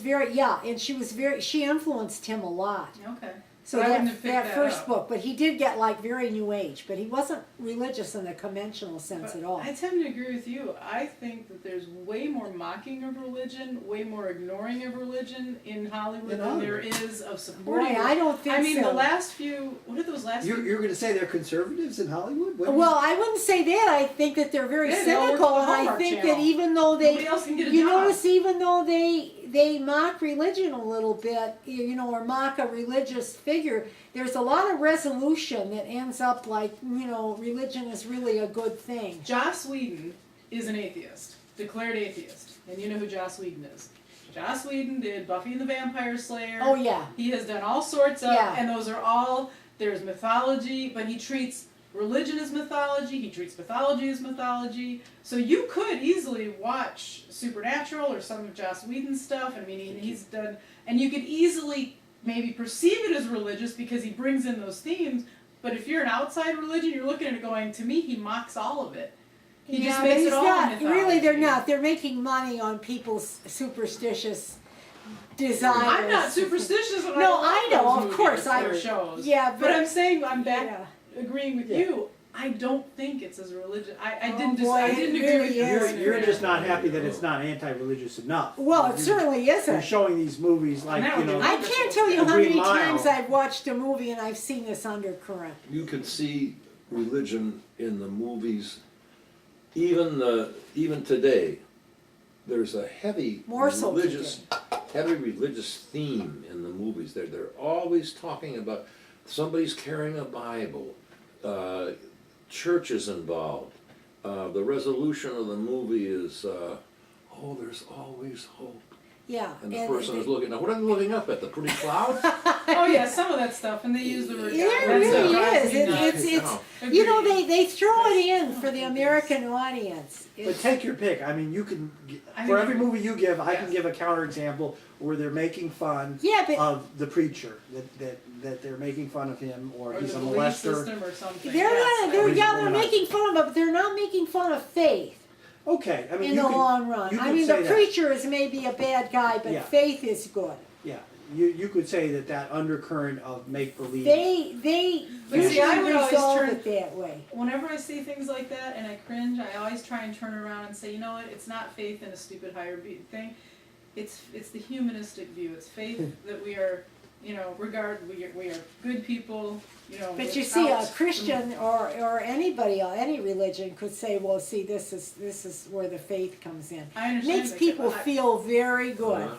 Speaker 1: she influenced him a lot.
Speaker 4: Okay.
Speaker 1: So
Speaker 4: But I wouldn't
Speaker 1: that,
Speaker 4: have picked
Speaker 1: that
Speaker 4: that
Speaker 1: first
Speaker 4: up.
Speaker 1: book, but he did get like very New Age, but he wasn't religious in the conventional sense
Speaker 4: But
Speaker 1: at all.
Speaker 4: I tend to agree with you. I think that there's way more mocking of religion, way more ignoring of religion in Hollywood
Speaker 3: In
Speaker 4: than there
Speaker 3: Hollywood.
Speaker 4: is of
Speaker 1: Boy,
Speaker 4: supporting.
Speaker 1: I don't think
Speaker 4: I mean,
Speaker 1: so.
Speaker 4: the last few. What are those last?
Speaker 3: You're
Speaker 4: few?
Speaker 3: going to say they're conservatives in Hollywood? What do you-
Speaker 1: Well, I wouldn't say that. I think that they're very
Speaker 4: Yeah, they all work
Speaker 1: cynical,
Speaker 4: for the
Speaker 1: and I
Speaker 4: Hallmark
Speaker 1: think
Speaker 4: Channel.
Speaker 1: that even though
Speaker 4: Nobody
Speaker 1: they,
Speaker 4: else can get a
Speaker 1: you
Speaker 4: job.
Speaker 1: notice, even though they mock religion a little bit, you know, or mock a religious figure, there's a lot of resolution that ends up like, you know, religion is really a good thing.
Speaker 4: Joss Whedon is an atheist, declared atheist, and you know who Joss Whedon is. Joss Whedon did Buffy and the Vampire Slayer.
Speaker 1: Oh yeah,
Speaker 4: He has done all sorts of,
Speaker 1: Yeah.
Speaker 4: and those are all, there's mythology, but he treats religion as mythology, he treats mythology as mythology. So you could easily watch Supernatural or some of Joss Whedon's stuff. I mean, he's done, and you could easily maybe perceive it as religious because he brings in those themes. But if you're an outside religion, you're looking at it going, to me, he mocks all of it. He
Speaker 1: yeah,
Speaker 4: just
Speaker 1: but
Speaker 4: makes
Speaker 1: he's
Speaker 4: it all
Speaker 1: not.
Speaker 4: mythology.
Speaker 1: Really, they're not. They're making money on people's superstitious desires.
Speaker 4: I'm not superstitious. And
Speaker 1: No,
Speaker 4: love
Speaker 1: I know,
Speaker 4: those
Speaker 1: of
Speaker 4: movies
Speaker 1: course,
Speaker 4: or shows.
Speaker 1: Yeah,
Speaker 4: But I'm saying I'm back
Speaker 1: yeah.
Speaker 4: agreeing with
Speaker 3: Yeah.
Speaker 4: you. I don't think it's as religious. I
Speaker 1: Oh,
Speaker 4: didn't.
Speaker 1: boy,
Speaker 4: I
Speaker 1: it
Speaker 4: didn't agree
Speaker 1: really
Speaker 4: with you.
Speaker 1: is.
Speaker 3: You're just not happy that it's not anti-religious enough.
Speaker 1: Well, it
Speaker 3: You're-
Speaker 1: certainly
Speaker 3: You're
Speaker 1: isn't.
Speaker 3: showing these movies like,
Speaker 4: Now
Speaker 3: you know,
Speaker 4: you're-
Speaker 1: I can't tell you how
Speaker 3: Green
Speaker 1: many
Speaker 3: Mile.
Speaker 1: times I've watched a movie and I've seen this undercurrent.
Speaker 5: You can see religion in the movies, even today. There's a heavy
Speaker 1: More so
Speaker 5: religious theme in the movies. They're always talking about somebody's carrying a Bible, church is involved. The resolution of the movie is, oh, there's always hope.
Speaker 1: Yeah.
Speaker 5: And the person is looking, now what are they looking up at, the pretty clouds?
Speaker 4: Oh yeah, some of that stuff, and they use the word.
Speaker 1: There
Speaker 4: God.
Speaker 1: really
Speaker 4: That's what drives
Speaker 1: is.
Speaker 4: me nuts.
Speaker 1: It's you know, they throw it in for the American audience.
Speaker 3: but take your pick. I mean, you can,
Speaker 4: I
Speaker 3: for
Speaker 4: mean-
Speaker 3: every movie you give, I can
Speaker 4: Yes.
Speaker 3: give a counterexample where they're making fun
Speaker 1: Yeah, but
Speaker 3: of the preacher, that they're making fun of him, or
Speaker 4: Or
Speaker 3: he's
Speaker 4: the
Speaker 3: a
Speaker 4: belief
Speaker 3: molester.
Speaker 4: system or something.
Speaker 1: they're
Speaker 4: yes.
Speaker 1: not, they're,
Speaker 3: Or
Speaker 1: yeah,
Speaker 3: he's
Speaker 1: they're
Speaker 3: not.
Speaker 1: making fun of it, but they're not making fun of faith
Speaker 3: Okay, I mean,
Speaker 1: in
Speaker 3: you
Speaker 1: the
Speaker 3: could,
Speaker 1: long run.
Speaker 3: you
Speaker 1: I
Speaker 3: could
Speaker 1: mean,
Speaker 3: say
Speaker 1: the
Speaker 3: that.
Speaker 1: preacher is maybe a bad guy, but
Speaker 3: Yeah.
Speaker 1: faith is good.
Speaker 3: Yeah, you could say that undercurrent of make believe.
Speaker 1: They
Speaker 4: But see, I
Speaker 1: usually
Speaker 4: would always
Speaker 1: resolve
Speaker 4: turn-
Speaker 1: it that way.
Speaker 4: Whenever I see things like that and I cringe, I always try and turn around and say, you know what? It's not faith in a stupid higher thing. It's the humanistic view. It's faith that we are, we are good people.
Speaker 1: But you see, a
Speaker 4: without-
Speaker 1: Christian or anybody, any religion could say, well, see, this is where the faith comes in.
Speaker 4: I understand.
Speaker 1: Makes
Speaker 4: that,
Speaker 1: people
Speaker 4: but I-
Speaker 1: feel very good.
Speaker 5: Uh-huh.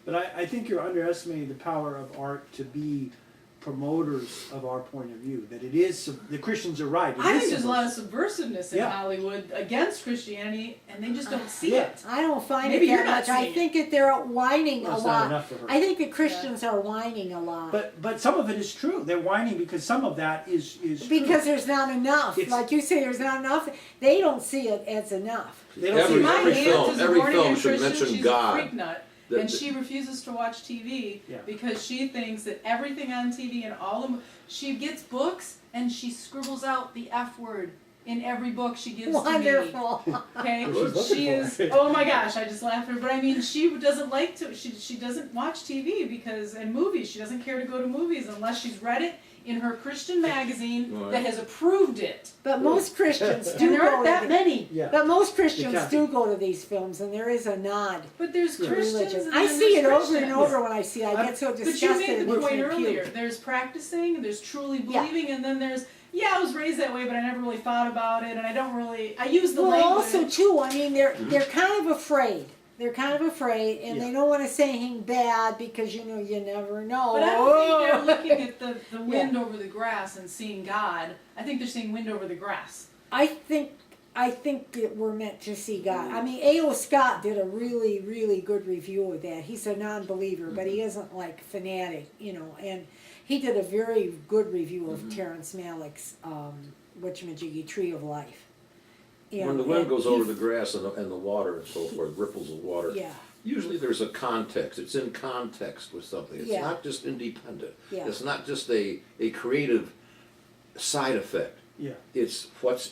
Speaker 3: But I think you're underestimating the power of art to be promoters of our point of view. That it is, the Christians are right. It
Speaker 4: I
Speaker 3: is
Speaker 4: think there's a lot of
Speaker 3: subversive.
Speaker 4: subversiveness in
Speaker 3: Yeah.
Speaker 4: Hollywood against Christianity, and they just don't see
Speaker 3: Yeah.
Speaker 4: it.
Speaker 1: I don't find
Speaker 4: Maybe
Speaker 1: it
Speaker 4: you're
Speaker 1: that
Speaker 4: not
Speaker 1: much. I
Speaker 4: seeing it.
Speaker 1: think that they're whining
Speaker 3: Well,
Speaker 1: a
Speaker 3: it's not
Speaker 1: lot.
Speaker 3: enough for her.
Speaker 1: I think the Christians are whining a lot.
Speaker 3: But some of it is true. They're whining because some of that is
Speaker 1: Because
Speaker 3: true.
Speaker 1: there's not enough.
Speaker 3: It's-
Speaker 1: Like you say, there's not enough. They don't see it as enough.
Speaker 3: They don't
Speaker 5: Every-
Speaker 3: see
Speaker 4: My
Speaker 5: every
Speaker 4: aunt
Speaker 5: film-
Speaker 4: is a
Speaker 5: every
Speaker 4: born-again
Speaker 5: film should
Speaker 4: Christian.
Speaker 5: mention
Speaker 4: She's
Speaker 5: God.
Speaker 4: a freak nut.
Speaker 5: The-
Speaker 4: And
Speaker 5: the-
Speaker 4: she refuses to watch TV
Speaker 3: Yeah.
Speaker 4: because she thinks that everything on TV and all the she gets books and she scribbles out the F word in every book she gives to me.
Speaker 1: Wonderful.
Speaker 4: Okay,
Speaker 3: What she's looking
Speaker 4: she
Speaker 3: for.
Speaker 4: is. Oh my gosh, I just laughed at her. But I mean, she doesn't like to. She doesn't watch TV and movies. She doesn't care to go to movies unless she's read it in her Christian magazine
Speaker 5: Right.
Speaker 4: that has approved it.
Speaker 1: But most Christians
Speaker 4: And
Speaker 1: do
Speaker 4: there
Speaker 1: go
Speaker 4: aren't
Speaker 1: to
Speaker 4: that
Speaker 1: the-
Speaker 4: many.
Speaker 3: Yeah.
Speaker 1: But most Christians
Speaker 3: Catholic-
Speaker 1: do go to these films, and there is a nod
Speaker 4: But there's
Speaker 3: Yeah.
Speaker 1: to
Speaker 4: Christians.
Speaker 1: religion.
Speaker 4: And
Speaker 1: I
Speaker 4: then
Speaker 1: see it
Speaker 4: there's
Speaker 1: over and
Speaker 4: Christians.
Speaker 1: over when I see it. I get so
Speaker 4: But you
Speaker 1: disgusted.
Speaker 4: made
Speaker 1: it
Speaker 4: the
Speaker 1: makes
Speaker 4: point
Speaker 1: me puke.
Speaker 4: earlier. There's practicing, there's truly
Speaker 1: Yeah.
Speaker 4: believing, and then there's I was raised that way, but I never really thought about it, and I don't really. I use the
Speaker 1: Well,
Speaker 4: language.
Speaker 1: also too, I mean, they're kind of afraid. They're kind of afraid, and
Speaker 3: Yeah.
Speaker 1: they don't want to say anything bad because you never know.
Speaker 4: But I don't think they're looking at the wind over the grass and seeing God. I think they're seeing wind over the grass.
Speaker 1: I think that we're meant to see God. I mean, A.O. Scott did a really, really good review of that. He's a non-believer, but he isn't like fanatic, and he did a very good review of Terrence Malick's whatchamajiggy Tree of Life.
Speaker 5: When the wind goes over the grass and the water and so forth, ripples of water,
Speaker 1: Yeah,
Speaker 5: usually there's a context. It's in context with something. It's
Speaker 1: Yeah.
Speaker 5: not just independent.
Speaker 1: Yeah.
Speaker 5: It's not just a creative side effect.
Speaker 3: Yeah.
Speaker 5: It's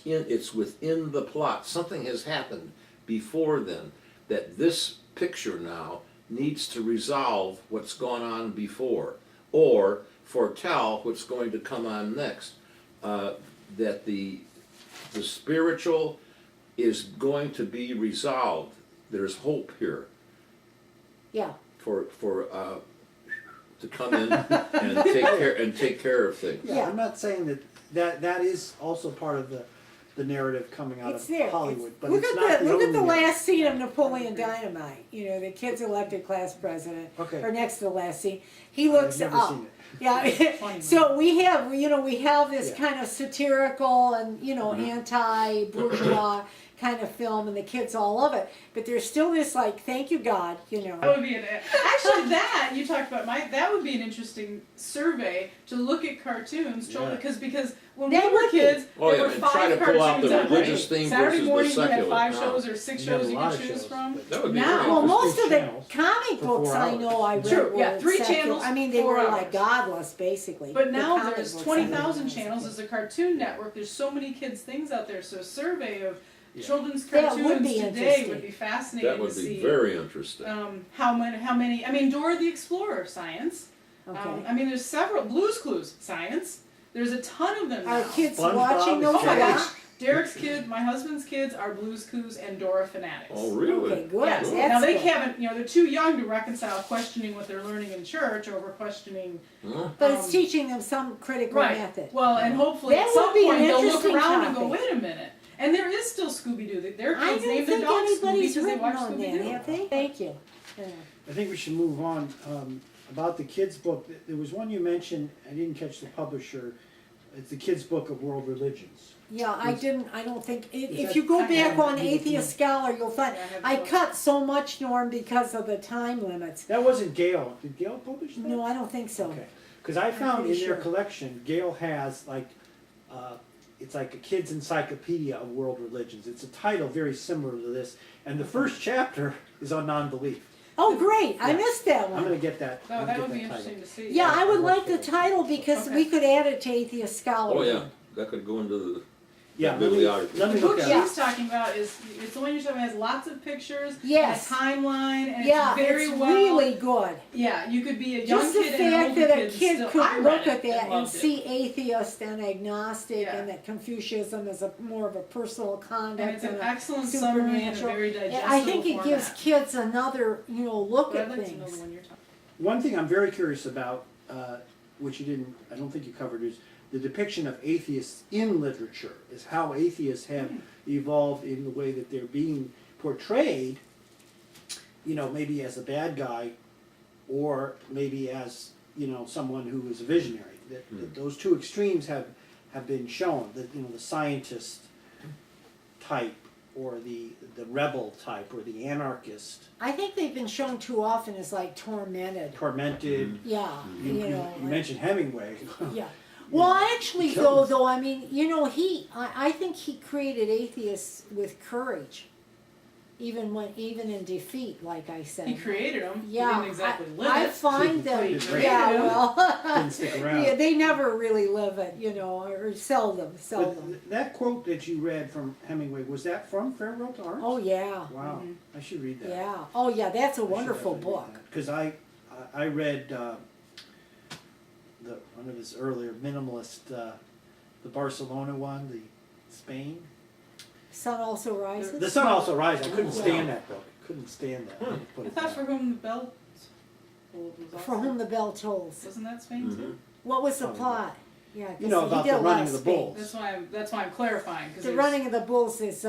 Speaker 5: it's within the plot. Something has happened before then that this picture now needs to resolve what's gone on before, or foretell what's going to come on next. That the spiritual is going to be resolved. There's hope here
Speaker 1: yeah.
Speaker 5: for to come in and take care of things.
Speaker 3: Yeah,
Speaker 1: Yeah.
Speaker 3: I'm not saying that is also part of the narrative coming out
Speaker 1: It's
Speaker 3: of
Speaker 1: there.
Speaker 3: Hollywood, but
Speaker 1: Look
Speaker 3: it's
Speaker 1: at
Speaker 3: not
Speaker 1: the
Speaker 3: the
Speaker 1: look at
Speaker 3: only
Speaker 1: the
Speaker 3: narrative.
Speaker 1: last scene of Napoleon Dynamite. The kid's elected class president,
Speaker 3: Okay.
Speaker 1: or next to the last scene. He
Speaker 3: I've
Speaker 1: looks
Speaker 3: never
Speaker 1: up.
Speaker 3: seen it.
Speaker 1: Yeah.
Speaker 4: Funny,
Speaker 1: So we have this
Speaker 3: Yeah.
Speaker 1: kind of satirical and anti-bourgeois kind of film, and the kids all love it. But there's still this thank you God,
Speaker 4: That would be actually that you talked about. That would be an interesting survey to look at cartoons,
Speaker 3: Yeah.
Speaker 4: because when
Speaker 1: That
Speaker 4: we were
Speaker 1: would be.
Speaker 4: kids,
Speaker 5: Oh,
Speaker 4: there
Speaker 5: yeah,
Speaker 4: were
Speaker 5: and
Speaker 4: 5
Speaker 5: try to pull out the
Speaker 4: cartoons on
Speaker 5: religious theme
Speaker 4: Saturday
Speaker 5: versus the
Speaker 4: morning you had
Speaker 5: secular.
Speaker 4: 5
Speaker 5: No.
Speaker 4: shows or 6
Speaker 3: You have
Speaker 4: shows
Speaker 3: a
Speaker 4: you
Speaker 3: lot
Speaker 4: could
Speaker 3: of
Speaker 4: choose
Speaker 3: shows,
Speaker 4: from.
Speaker 3: but-
Speaker 5: That would be
Speaker 4: Now-
Speaker 5: very
Speaker 1: Well,
Speaker 3: Just
Speaker 1: most
Speaker 3: three
Speaker 1: of the
Speaker 3: channels
Speaker 1: comic
Speaker 3: for
Speaker 1: books
Speaker 3: 4
Speaker 1: I
Speaker 3: hours.
Speaker 1: know I read
Speaker 4: True, yeah,
Speaker 1: were
Speaker 4: 3
Speaker 1: secular.
Speaker 4: channels,
Speaker 1: I mean, they
Speaker 4: 4
Speaker 1: were
Speaker 4: hours.
Speaker 1: godless, basically.
Speaker 4: But
Speaker 1: The
Speaker 4: now
Speaker 1: comic
Speaker 4: there's
Speaker 1: books I
Speaker 4: 20,000
Speaker 1: read.
Speaker 4: channels. There's a Cartoon Network. There's so many kids' things out there. So a survey of
Speaker 3: Yeah.
Speaker 4: children's
Speaker 1: That
Speaker 4: cartoons
Speaker 1: would be
Speaker 4: today
Speaker 1: interesting.
Speaker 4: would be fascinating
Speaker 5: That would
Speaker 4: to
Speaker 5: be
Speaker 4: see.
Speaker 5: very interesting.
Speaker 4: How many? I mean, Dora the Explorer, science.
Speaker 1: Okay.
Speaker 4: I mean, there's several. Blue's Clues, science. There's a ton of them now.
Speaker 1: Are kids
Speaker 3: SpongeBob
Speaker 1: watching
Speaker 3: is
Speaker 1: those?
Speaker 4: Oh my
Speaker 3: Science.
Speaker 4: gosh, Derek's kid, my husband's kids are Blue's Clues and Dora fanatics.
Speaker 5: Oh, really?
Speaker 1: Okay, good.
Speaker 4: Yes.
Speaker 1: That's
Speaker 4: Now they
Speaker 1: good.
Speaker 4: haven't, they're too young to reconcile questioning what they're learning in church over questioning.
Speaker 5: Huh?
Speaker 1: But it's
Speaker 4: um,
Speaker 1: teaching them some critical
Speaker 4: Right.
Speaker 1: method.
Speaker 4: Well, and hopefully
Speaker 1: That
Speaker 4: at some
Speaker 1: would be an
Speaker 4: point they'll look
Speaker 1: interesting
Speaker 4: around and go,
Speaker 1: topic.
Speaker 4: wait a minute. And there is still Scooby-Doo. Their
Speaker 1: I
Speaker 4: kids
Speaker 1: don't
Speaker 4: name their
Speaker 1: think
Speaker 4: dogs Scooby
Speaker 1: anybody's
Speaker 4: because they
Speaker 1: written
Speaker 4: watch
Speaker 1: on that,
Speaker 4: Scooby-Doo.
Speaker 1: have they? Thank you. Yeah.
Speaker 3: I think we should move on. About the kids' book, there was one you mentioned, I didn't catch the publisher. It's the kids' book of world religions.
Speaker 1: Yeah, I don't think,
Speaker 3: Is
Speaker 1: if
Speaker 3: that-
Speaker 1: you go
Speaker 4: I
Speaker 1: back
Speaker 4: haven't
Speaker 1: on
Speaker 3: read it.
Speaker 1: Atheist Scholar, you'll find,
Speaker 4: Yeah, I have
Speaker 1: I
Speaker 4: both.
Speaker 1: cut so much, Norm, because of the time limits.
Speaker 3: That wasn't Gale. Did Gale publish that?
Speaker 1: No, I don't think so.
Speaker 3: Okay. Because I found in
Speaker 1: pretty
Speaker 3: their
Speaker 1: sure.
Speaker 3: collection, Gale has it's like a kid's encyclopedia of world religions. It's a title very similar to this. And the first chapter is on non-belief.
Speaker 1: Oh, great, I
Speaker 3: Yeah.
Speaker 1: missed that
Speaker 3: I'm
Speaker 1: one.
Speaker 3: gonna get that.
Speaker 4: Oh,
Speaker 3: I'll
Speaker 4: that
Speaker 3: get
Speaker 4: would be
Speaker 3: title.
Speaker 4: interesting to see.
Speaker 1: Yeah, I would
Speaker 3: I'll
Speaker 1: like
Speaker 3: work
Speaker 1: the
Speaker 3: for it.
Speaker 1: title because
Speaker 4: Okay.
Speaker 1: we could add it to Atheist Scholar.
Speaker 5: Oh, yeah, that could go into
Speaker 3: Yeah,
Speaker 5: middle of the article.
Speaker 3: let me
Speaker 4: The
Speaker 3: look
Speaker 4: book
Speaker 3: at it.
Speaker 4: she's talking about is, it's the one you're talking about, has lots of pictures,
Speaker 1: Yes.
Speaker 4: and a timeline, and
Speaker 1: Yeah,
Speaker 4: it's very
Speaker 1: it's
Speaker 4: well.
Speaker 1: really good.
Speaker 4: Yeah, you could be a young
Speaker 1: Just the
Speaker 4: kid and an
Speaker 1: fact
Speaker 4: older
Speaker 1: that a
Speaker 4: kid
Speaker 1: kid
Speaker 4: still, I
Speaker 1: could
Speaker 4: read
Speaker 1: look
Speaker 4: it
Speaker 1: at that and
Speaker 4: loved it.
Speaker 1: see atheist and agnostic
Speaker 4: Yeah.
Speaker 1: and that Confucianism is more of a personal conduct
Speaker 4: And it's an
Speaker 1: a
Speaker 4: excellent summary and a
Speaker 1: supernatural.
Speaker 4: very
Speaker 1: And
Speaker 4: digestible
Speaker 1: I think it gives
Speaker 4: format.
Speaker 1: kids another, look
Speaker 4: But
Speaker 1: at
Speaker 4: I'd like to know the
Speaker 1: things.
Speaker 4: one you're talking.
Speaker 3: One thing I'm very curious about, which I don't think you covered, is the depiction of atheists in literature, is how atheists have evolved in the way that they're being portrayed, maybe as a bad guy, or maybe as, someone who is a visionary. That those two extremes have been shown, that, the scientist type, or the rebel type, or the anarchist,
Speaker 1: I think they've been shown too often as like tormented.
Speaker 3: tormented.
Speaker 1: Yeah,
Speaker 3: You
Speaker 1: like-
Speaker 3: mentioned Hemingway.
Speaker 1: Yeah. Well, actually,
Speaker 3: Killed
Speaker 1: though, I mean, I think he created atheists with courage, even in defeat, like I said.
Speaker 4: He created them.
Speaker 1: Yeah,
Speaker 4: He didn't exactly live
Speaker 1: I
Speaker 4: it.
Speaker 1: find them.
Speaker 3: He
Speaker 4: created
Speaker 1: Yeah,
Speaker 4: them.
Speaker 1: well,
Speaker 3: Didn't stick around.
Speaker 1: yeah, they never really live it, or seldom.
Speaker 3: But that quote that you read from Hemingway, was that from Farewell to Arms?
Speaker 1: Oh yeah,
Speaker 3: Wow,
Speaker 4: Mhm.
Speaker 3: I should read that.
Speaker 1: yeah. Oh yeah, that's a wonderful book.
Speaker 3: Because I read one of his earlier minimalist, the Barcelona one, the Spain.
Speaker 1: Sun also rises.
Speaker 3: The Sun Also Rises. I couldn't
Speaker 1: Yeah.
Speaker 3: stand that book. Couldn't stand that.
Speaker 5: Hmm.
Speaker 3: Put
Speaker 4: I
Speaker 3: it
Speaker 4: thought
Speaker 3: down.
Speaker 4: For Whom the Bell Tolled was also.
Speaker 1: For whom the bell tolls.
Speaker 4: Wasn't that Spain
Speaker 5: Mhm.
Speaker 4: too?
Speaker 1: What was the
Speaker 3: Probably
Speaker 1: plot? Yeah, 'cause
Speaker 3: You know,
Speaker 1: he
Speaker 3: about
Speaker 1: did
Speaker 3: the
Speaker 1: a lot
Speaker 3: running
Speaker 1: of
Speaker 3: of the
Speaker 1: Spain.
Speaker 3: bulls.
Speaker 4: That's why I'm clarifying because
Speaker 1: The running of the bulls is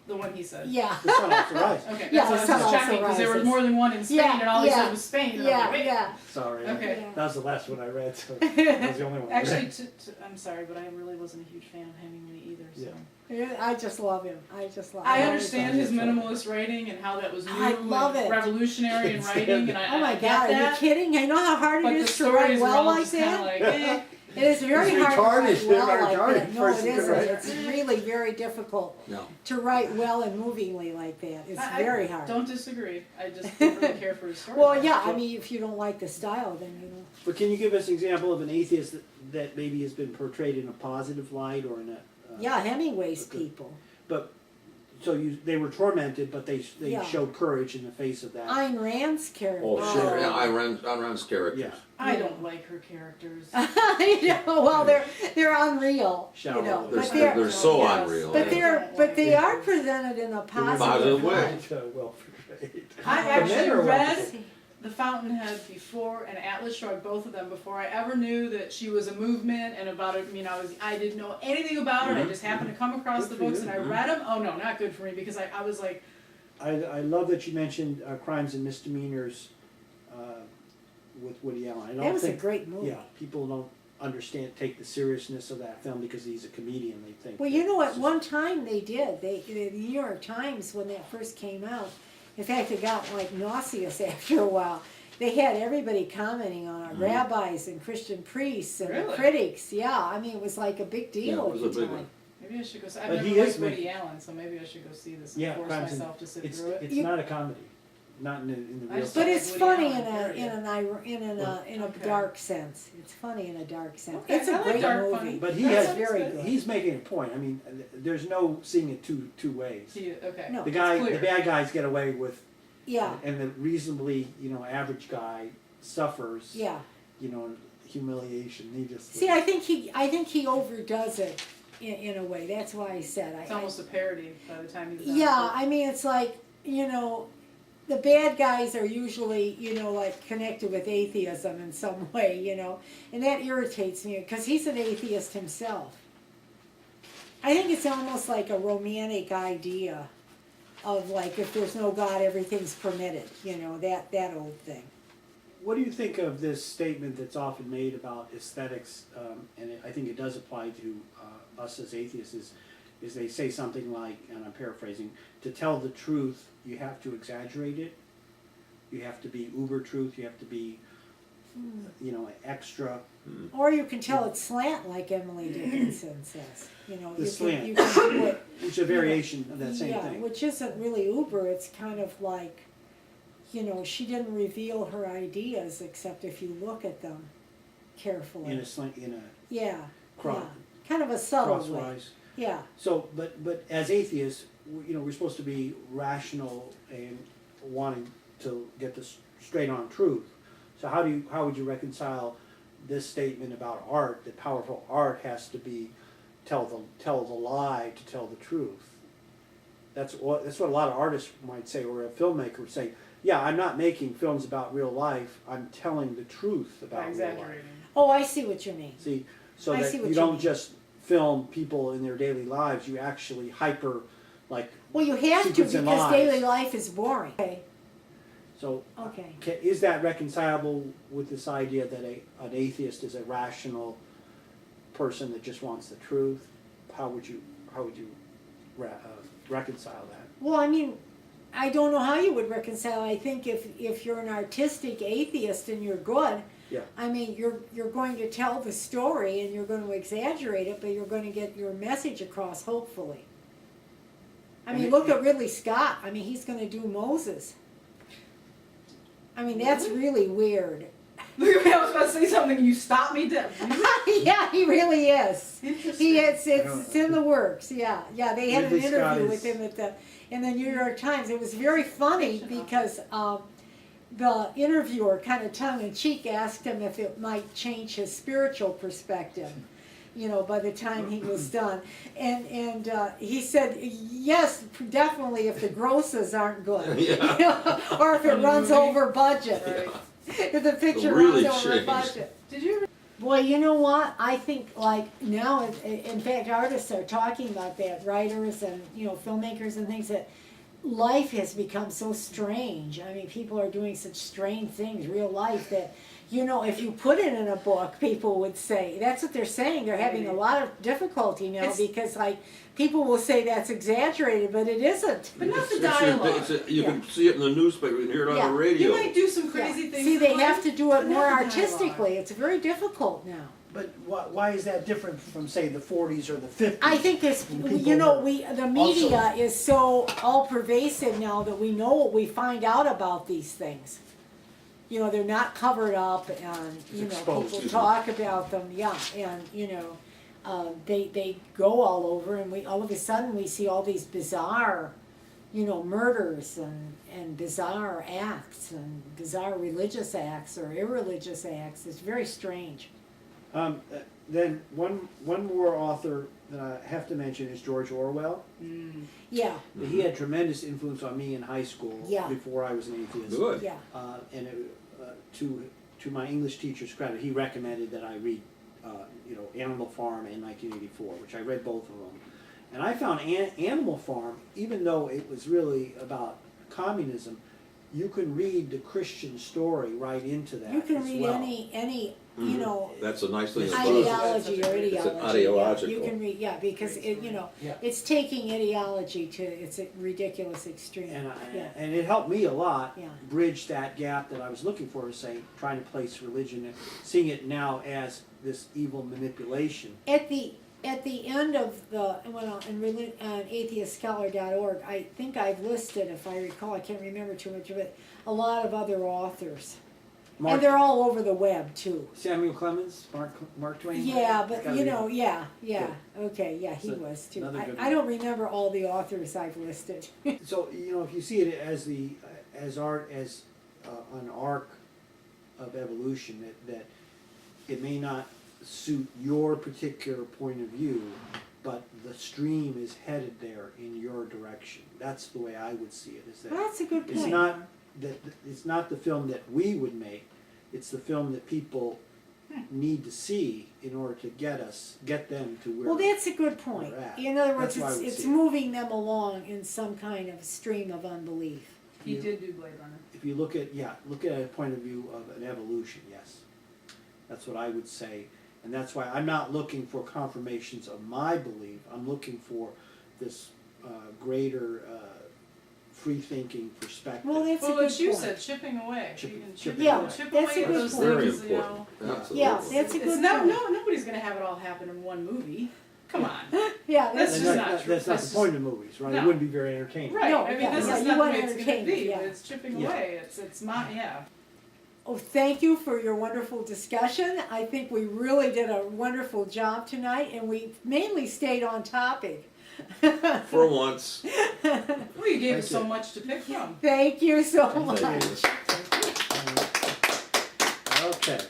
Speaker 4: the one he said.
Speaker 1: yeah.
Speaker 3: The Sun Also Rises.
Speaker 4: Okay,
Speaker 1: Yeah,
Speaker 4: that's what I
Speaker 1: the
Speaker 4: was
Speaker 1: Sun
Speaker 4: just
Speaker 1: Also
Speaker 4: checking because there was
Speaker 1: Rises.
Speaker 4: more than one in Spain,
Speaker 1: Yeah,
Speaker 4: and all he
Speaker 1: yeah.
Speaker 4: said was Spain. And I'm
Speaker 1: Yeah,
Speaker 4: like, wait.
Speaker 1: yeah.
Speaker 3: Sorry.
Speaker 4: Okay.
Speaker 1: Yeah.
Speaker 3: That was the last one I read, so that was the only one. I read.
Speaker 4: Actually, I'm sorry, but I really wasn't a huge fan of Hemingway either. So.
Speaker 3: Yeah.
Speaker 1: Yeah, I just love him. I just love him.
Speaker 4: I understand his
Speaker 3: That's right.
Speaker 4: minimalist writing and how that was new
Speaker 1: I love
Speaker 4: and
Speaker 1: it.
Speaker 4: revolutionary in writing, and I
Speaker 1: Oh my
Speaker 4: I get
Speaker 1: God, are you
Speaker 4: that.
Speaker 1: kidding? I know how hard
Speaker 4: But
Speaker 1: it
Speaker 4: the
Speaker 1: is to write
Speaker 4: stories were
Speaker 1: well
Speaker 4: all
Speaker 1: like
Speaker 4: just kind of
Speaker 1: that.
Speaker 4: like, eh.
Speaker 1: It is very
Speaker 3: It's
Speaker 1: hard to
Speaker 3: retarded.
Speaker 1: write well
Speaker 3: They're
Speaker 1: like
Speaker 3: retarded
Speaker 1: that. No,
Speaker 3: person
Speaker 1: it
Speaker 3: could
Speaker 1: isn't.
Speaker 3: write.
Speaker 1: It's really very difficult
Speaker 5: No.
Speaker 1: to write well and movingly like that. It's
Speaker 4: I
Speaker 1: very hard.
Speaker 4: Don't disagree. I just don't really care for his story.
Speaker 1: Well, yeah, I mean, if you don't like the style, then you know.
Speaker 3: But can you give us an example of an atheist that maybe has been portrayed in a positive light or in a...
Speaker 1: Yeah, Hemingway's
Speaker 3: okay.
Speaker 1: people.
Speaker 3: But, so they were tormented, but they
Speaker 1: Yeah.
Speaker 3: showed courage in the face of that.
Speaker 1: Ayn Rand's character.
Speaker 5: Oh, sure, yeah, Ayn Rand's characters.
Speaker 3: Yeah.
Speaker 4: I don't like her characters.
Speaker 1: Well, they're unreal,
Speaker 3: Shallow.
Speaker 1: but
Speaker 5: They're so
Speaker 4: Yes.
Speaker 5: unreal.
Speaker 1: but
Speaker 5: yeah.
Speaker 1: they are presented in a positive
Speaker 5: Positive way.
Speaker 1: light.
Speaker 3: Well portrayed.
Speaker 4: I
Speaker 3: The men
Speaker 4: actually
Speaker 3: are
Speaker 4: read
Speaker 3: wonderful.
Speaker 4: The Fountainhead before and Atlas Shrugged, both of them, before I ever knew that she was a movement and about it. I didn't know anything about it. I just happened to come across
Speaker 3: Good
Speaker 4: the
Speaker 3: for
Speaker 4: books
Speaker 3: you.
Speaker 4: and I read them. Oh no, not good for me because I was like,
Speaker 3: I love that you mentioned Crimes and Misdemeanors with Woody Allen. I don't
Speaker 1: That was a
Speaker 3: think,
Speaker 1: great movie.
Speaker 3: yeah, people don't take the seriousness of that film because he's a comedian. They think.
Speaker 1: Well,
Speaker 3: that
Speaker 1: you know,
Speaker 3: it's
Speaker 1: at
Speaker 3: just-
Speaker 1: one time they did. The New York Times, when that first came out, in fact, it got like nauseous after a while. They had everybody commenting on it, rabbis and Christian priests and the
Speaker 4: Really?
Speaker 1: critics. Yeah, I mean, it was like a big
Speaker 5: Yeah,
Speaker 1: deal
Speaker 5: it was
Speaker 1: at
Speaker 5: a
Speaker 1: the
Speaker 5: big
Speaker 1: time.
Speaker 5: one.
Speaker 4: maybe I should go see. I've
Speaker 3: But
Speaker 4: never
Speaker 3: he is
Speaker 4: liked Woody
Speaker 3: making-
Speaker 4: Allen, so maybe I should go see this and
Speaker 3: Yeah,
Speaker 4: force
Speaker 3: Crimes and-
Speaker 4: myself to sit
Speaker 3: It's
Speaker 4: through it.
Speaker 3: it's not a comedy, not in the
Speaker 4: I
Speaker 3: real
Speaker 4: just
Speaker 1: But
Speaker 3: sense.
Speaker 4: like
Speaker 1: it's
Speaker 4: Woody
Speaker 1: funny
Speaker 4: Allen,
Speaker 1: in a
Speaker 4: Okay.
Speaker 1: dark sense. It's funny in a dark sense.
Speaker 4: Okay,
Speaker 1: It's
Speaker 4: I
Speaker 1: a
Speaker 4: like
Speaker 1: great
Speaker 4: dark
Speaker 1: movie.
Speaker 4: funny.
Speaker 3: But he
Speaker 4: That
Speaker 3: has
Speaker 4: sounds
Speaker 1: very
Speaker 4: good.
Speaker 1: good.
Speaker 3: He's making a point. I mean, there's no seeing it two ways.
Speaker 4: Okay.
Speaker 1: No.
Speaker 3: The
Speaker 4: It's
Speaker 3: guy,
Speaker 4: clear.
Speaker 3: the bad guys get away with,
Speaker 1: Yeah,
Speaker 3: and the reasonably, average guy suffers,
Speaker 1: yeah.
Speaker 3: humiliation. He just
Speaker 1: See, I think he overdoes it in a way. That's why I said
Speaker 4: It's almost a parody by the time he's done.
Speaker 1: Yeah, I mean, it's like, the bad guys are usually, like connected with atheism in some way, and that irritates me because he's an atheist himself. I think it's almost like a romantic idea of like, if there's no God, everything's permitted, that old thing.
Speaker 3: What do you think of this statement that's often made about aesthetics, and I think it does apply to us as atheists, is they say something like, and I'm paraphrasing, to tell the truth, you have to exaggerate it, you have to be uber truth, you have to be, extra.
Speaker 1: Or you can tell it's slant, like Emily Dickinson says.
Speaker 3: The slant.
Speaker 1: You can do it.
Speaker 3: Which is a variation of that same
Speaker 1: Yeah,
Speaker 3: thing.
Speaker 1: which isn't really uber. It's kind of like, you know, she didn't reveal her ideas except if you look at them carefully.
Speaker 3: in a
Speaker 1: Yeah,
Speaker 3: cross,
Speaker 1: yeah, kind of a subtle way.
Speaker 3: crosswise.
Speaker 1: Yeah,
Speaker 3: So, but as atheists, you know, we're supposed to be rational and wanting to get this straight on truth. So how would you reconcile this statement about art, that powerful art has to be tell the lie to tell the truth? That's what a lot of artists might say, or a filmmaker would say. Yeah, I'm not making films about real life. I'm telling the truth
Speaker 4: By
Speaker 3: about real life.
Speaker 4: exaggerating.
Speaker 1: oh, I see what you mean.
Speaker 3: See, so
Speaker 1: I
Speaker 3: that
Speaker 1: see what
Speaker 3: you
Speaker 1: you
Speaker 3: don't
Speaker 1: mean.
Speaker 3: just film people in their daily lives. You actually like.
Speaker 1: Well, you have to
Speaker 3: Secrets and
Speaker 1: because
Speaker 3: lies.
Speaker 1: daily life is boring. Okay,
Speaker 3: So,
Speaker 1: okay.
Speaker 3: is that reconcilable with this idea that an atheist is a rational person that just wants the truth? How would you reconcile that?
Speaker 1: Well, I mean, I don't know how you would reconcile. I think if you're an artistic atheist and you're good,
Speaker 3: Yeah.
Speaker 1: I mean, you're going to tell the story and you're going to exaggerate it, but you're going to get your message across, hopefully. I mean, look at Ridley Scott. I mean, he's going to do Moses. I mean, that's really weird.
Speaker 4: Look at me, I was about to say something, you stopped me dead.
Speaker 1: Yeah, he really is.
Speaker 4: Interesting.
Speaker 1: He it's in the works. Yeah, yeah. They had an
Speaker 3: Ridley Scott
Speaker 1: interview
Speaker 3: is-
Speaker 1: with him in the New York Times. It was very funny because the interviewer, kind of tongue in cheek, asked him if it might change his spiritual perspective. You know, by the time he was done, and he said yes, definitely if the grosses aren't good,
Speaker 5: Yeah.
Speaker 1: you know, or if it runs over budget,
Speaker 4: Right.
Speaker 1: if the picture
Speaker 5: Really
Speaker 1: runs over
Speaker 5: changed.
Speaker 1: budget.
Speaker 4: Did you ever?
Speaker 1: Boy, you know what? I think like now, in fact, artists are talking about that, writers and, you know, filmmakers and things, that life has become so strange. I mean, people are doing such strange things, real life, that, you know, if you put it in a book, people would say, that's what they're saying. They're having a lot of difficulty now
Speaker 4: It's-
Speaker 1: because, like, people will say that's exaggerated, but it isn't.
Speaker 4: But not the
Speaker 5: It's
Speaker 4: dialogue.
Speaker 5: you can see it in the newspaper, you can hear it on
Speaker 1: Yeah.
Speaker 5: the radio.
Speaker 4: You might do some crazy
Speaker 1: Yeah.
Speaker 4: things.
Speaker 1: See, they
Speaker 4: in
Speaker 1: have
Speaker 4: life,
Speaker 1: to do it
Speaker 4: but
Speaker 1: more
Speaker 4: not the dialogue.
Speaker 1: artistically. It's very difficult now.
Speaker 3: But why is that different from, say, the 40s or the 50s?
Speaker 1: I think it's,
Speaker 3: People
Speaker 1: you know,
Speaker 3: were
Speaker 1: the media is so all pervasive now that we know what we find out about these things. You know, they're not covered up and, you know,
Speaker 3: exposed.
Speaker 1: people talk about them, yeah, and, you know, they go all over and all of a sudden we see all these bizarre, you know, murders and bizarre acts and bizarre religious acts or irreligious acts. It's very strange.
Speaker 3: Then one more author that I have to mention is George Orwell.
Speaker 1: Yeah,
Speaker 3: He had tremendous influence on me in high school
Speaker 1: Yeah.
Speaker 3: before I was an atheist.
Speaker 5: Good.
Speaker 1: yeah.
Speaker 3: And to my English teacher's credit, he recommended that I read, you know, Animal Farm in 1984, which I read both of them. And I found Animal Farm, even though it was really about communism, you can read the Christian story right into that
Speaker 1: You can
Speaker 3: as
Speaker 1: read
Speaker 3: well.
Speaker 1: any, you know,
Speaker 5: That's a nice thing about it.
Speaker 1: ideology or
Speaker 4: It's
Speaker 1: ideology.
Speaker 5: an
Speaker 1: yeah.
Speaker 5: ideological.
Speaker 1: You can read, yeah, because it, you know,
Speaker 3: Yeah.
Speaker 1: it's taking ideology to its a ridiculous extreme. Yeah.
Speaker 3: And it helped me a lot
Speaker 1: Yeah.
Speaker 3: bridge that gap that I was looking for, say, trying to place religion and seeing it now as this evil manipulation.
Speaker 1: At the end of the, well, on AtheistScholar.org, I think I've listed, if I recall, I can't remember too much of it, a lot of other authors.
Speaker 3: Mark,
Speaker 1: And they're all over the web too.
Speaker 3: Samuel Clemens, Mark Twain.
Speaker 1: Yeah, but
Speaker 3: Gotta
Speaker 1: you
Speaker 3: read
Speaker 1: know,
Speaker 3: him.
Speaker 1: yeah, okay, yeah, he
Speaker 3: So,
Speaker 1: was too.
Speaker 3: another good
Speaker 1: I don't remember all the authors I've listed.
Speaker 3: So you know, if you see it as art as an arc of evolution, that it may not suit your particular point of view, but the stream is headed there in your direction. That's the way I would see it. Is that
Speaker 1: Well, that's a good point.
Speaker 3: it's not the film that we would make. It's the film that people need to see in order to get them to where.
Speaker 1: Well, that's a good point.
Speaker 3: we're at.
Speaker 1: In other words,
Speaker 3: That's why I would
Speaker 1: it's
Speaker 3: see it.
Speaker 1: moving them along in some kind of stream of unbelief.
Speaker 4: He did do Blade Runner.
Speaker 3: If you look at a point of view of an evolution, yes, that's what I would say, and that's why I'm not looking for confirmations of my belief. I'm looking for this greater free-thinking perspective.
Speaker 1: Well, that's a
Speaker 4: Well,
Speaker 1: good
Speaker 4: as you
Speaker 1: point.
Speaker 4: said, chipping away.
Speaker 3: Chipping-
Speaker 4: You can
Speaker 3: chipping
Speaker 1: Yeah,
Speaker 3: away.
Speaker 4: chip
Speaker 1: that's
Speaker 4: away
Speaker 1: a
Speaker 4: at
Speaker 1: good
Speaker 4: those
Speaker 1: point.
Speaker 5: Very
Speaker 4: things, you know.
Speaker 5: important.
Speaker 3: Yeah.
Speaker 5: Absolutely.
Speaker 1: Yeah, that's a
Speaker 4: It's
Speaker 1: good
Speaker 4: not,
Speaker 1: point.
Speaker 4: nobody's gonna have it all happen in one movie. Come on.
Speaker 1: Yeah, Yeah,
Speaker 4: That's
Speaker 3: And
Speaker 4: just
Speaker 3: that-
Speaker 4: not true.
Speaker 3: That's not
Speaker 4: That's
Speaker 3: the point of movies, right? It
Speaker 4: No.
Speaker 3: wouldn't be very entertaining.
Speaker 4: Right,
Speaker 1: No,
Speaker 4: I mean,
Speaker 1: yeah,
Speaker 4: this
Speaker 1: yeah,
Speaker 4: is
Speaker 1: you
Speaker 4: not the
Speaker 1: want
Speaker 4: way it's gonna
Speaker 1: entertainment,
Speaker 4: be,
Speaker 1: yeah.
Speaker 4: it's chipping
Speaker 3: Yeah.
Speaker 4: away, it's my, yeah.
Speaker 1: Oh, thank you for your wonderful discussion. I think we really did a wonderful job tonight, and we mainly stayed on topic.
Speaker 5: For once.
Speaker 4: Well, you gave us
Speaker 3: Thank
Speaker 4: so
Speaker 3: you.
Speaker 4: much to pick from.
Speaker 1: Thank you so much.
Speaker 5: Thank you.
Speaker 3: Okay.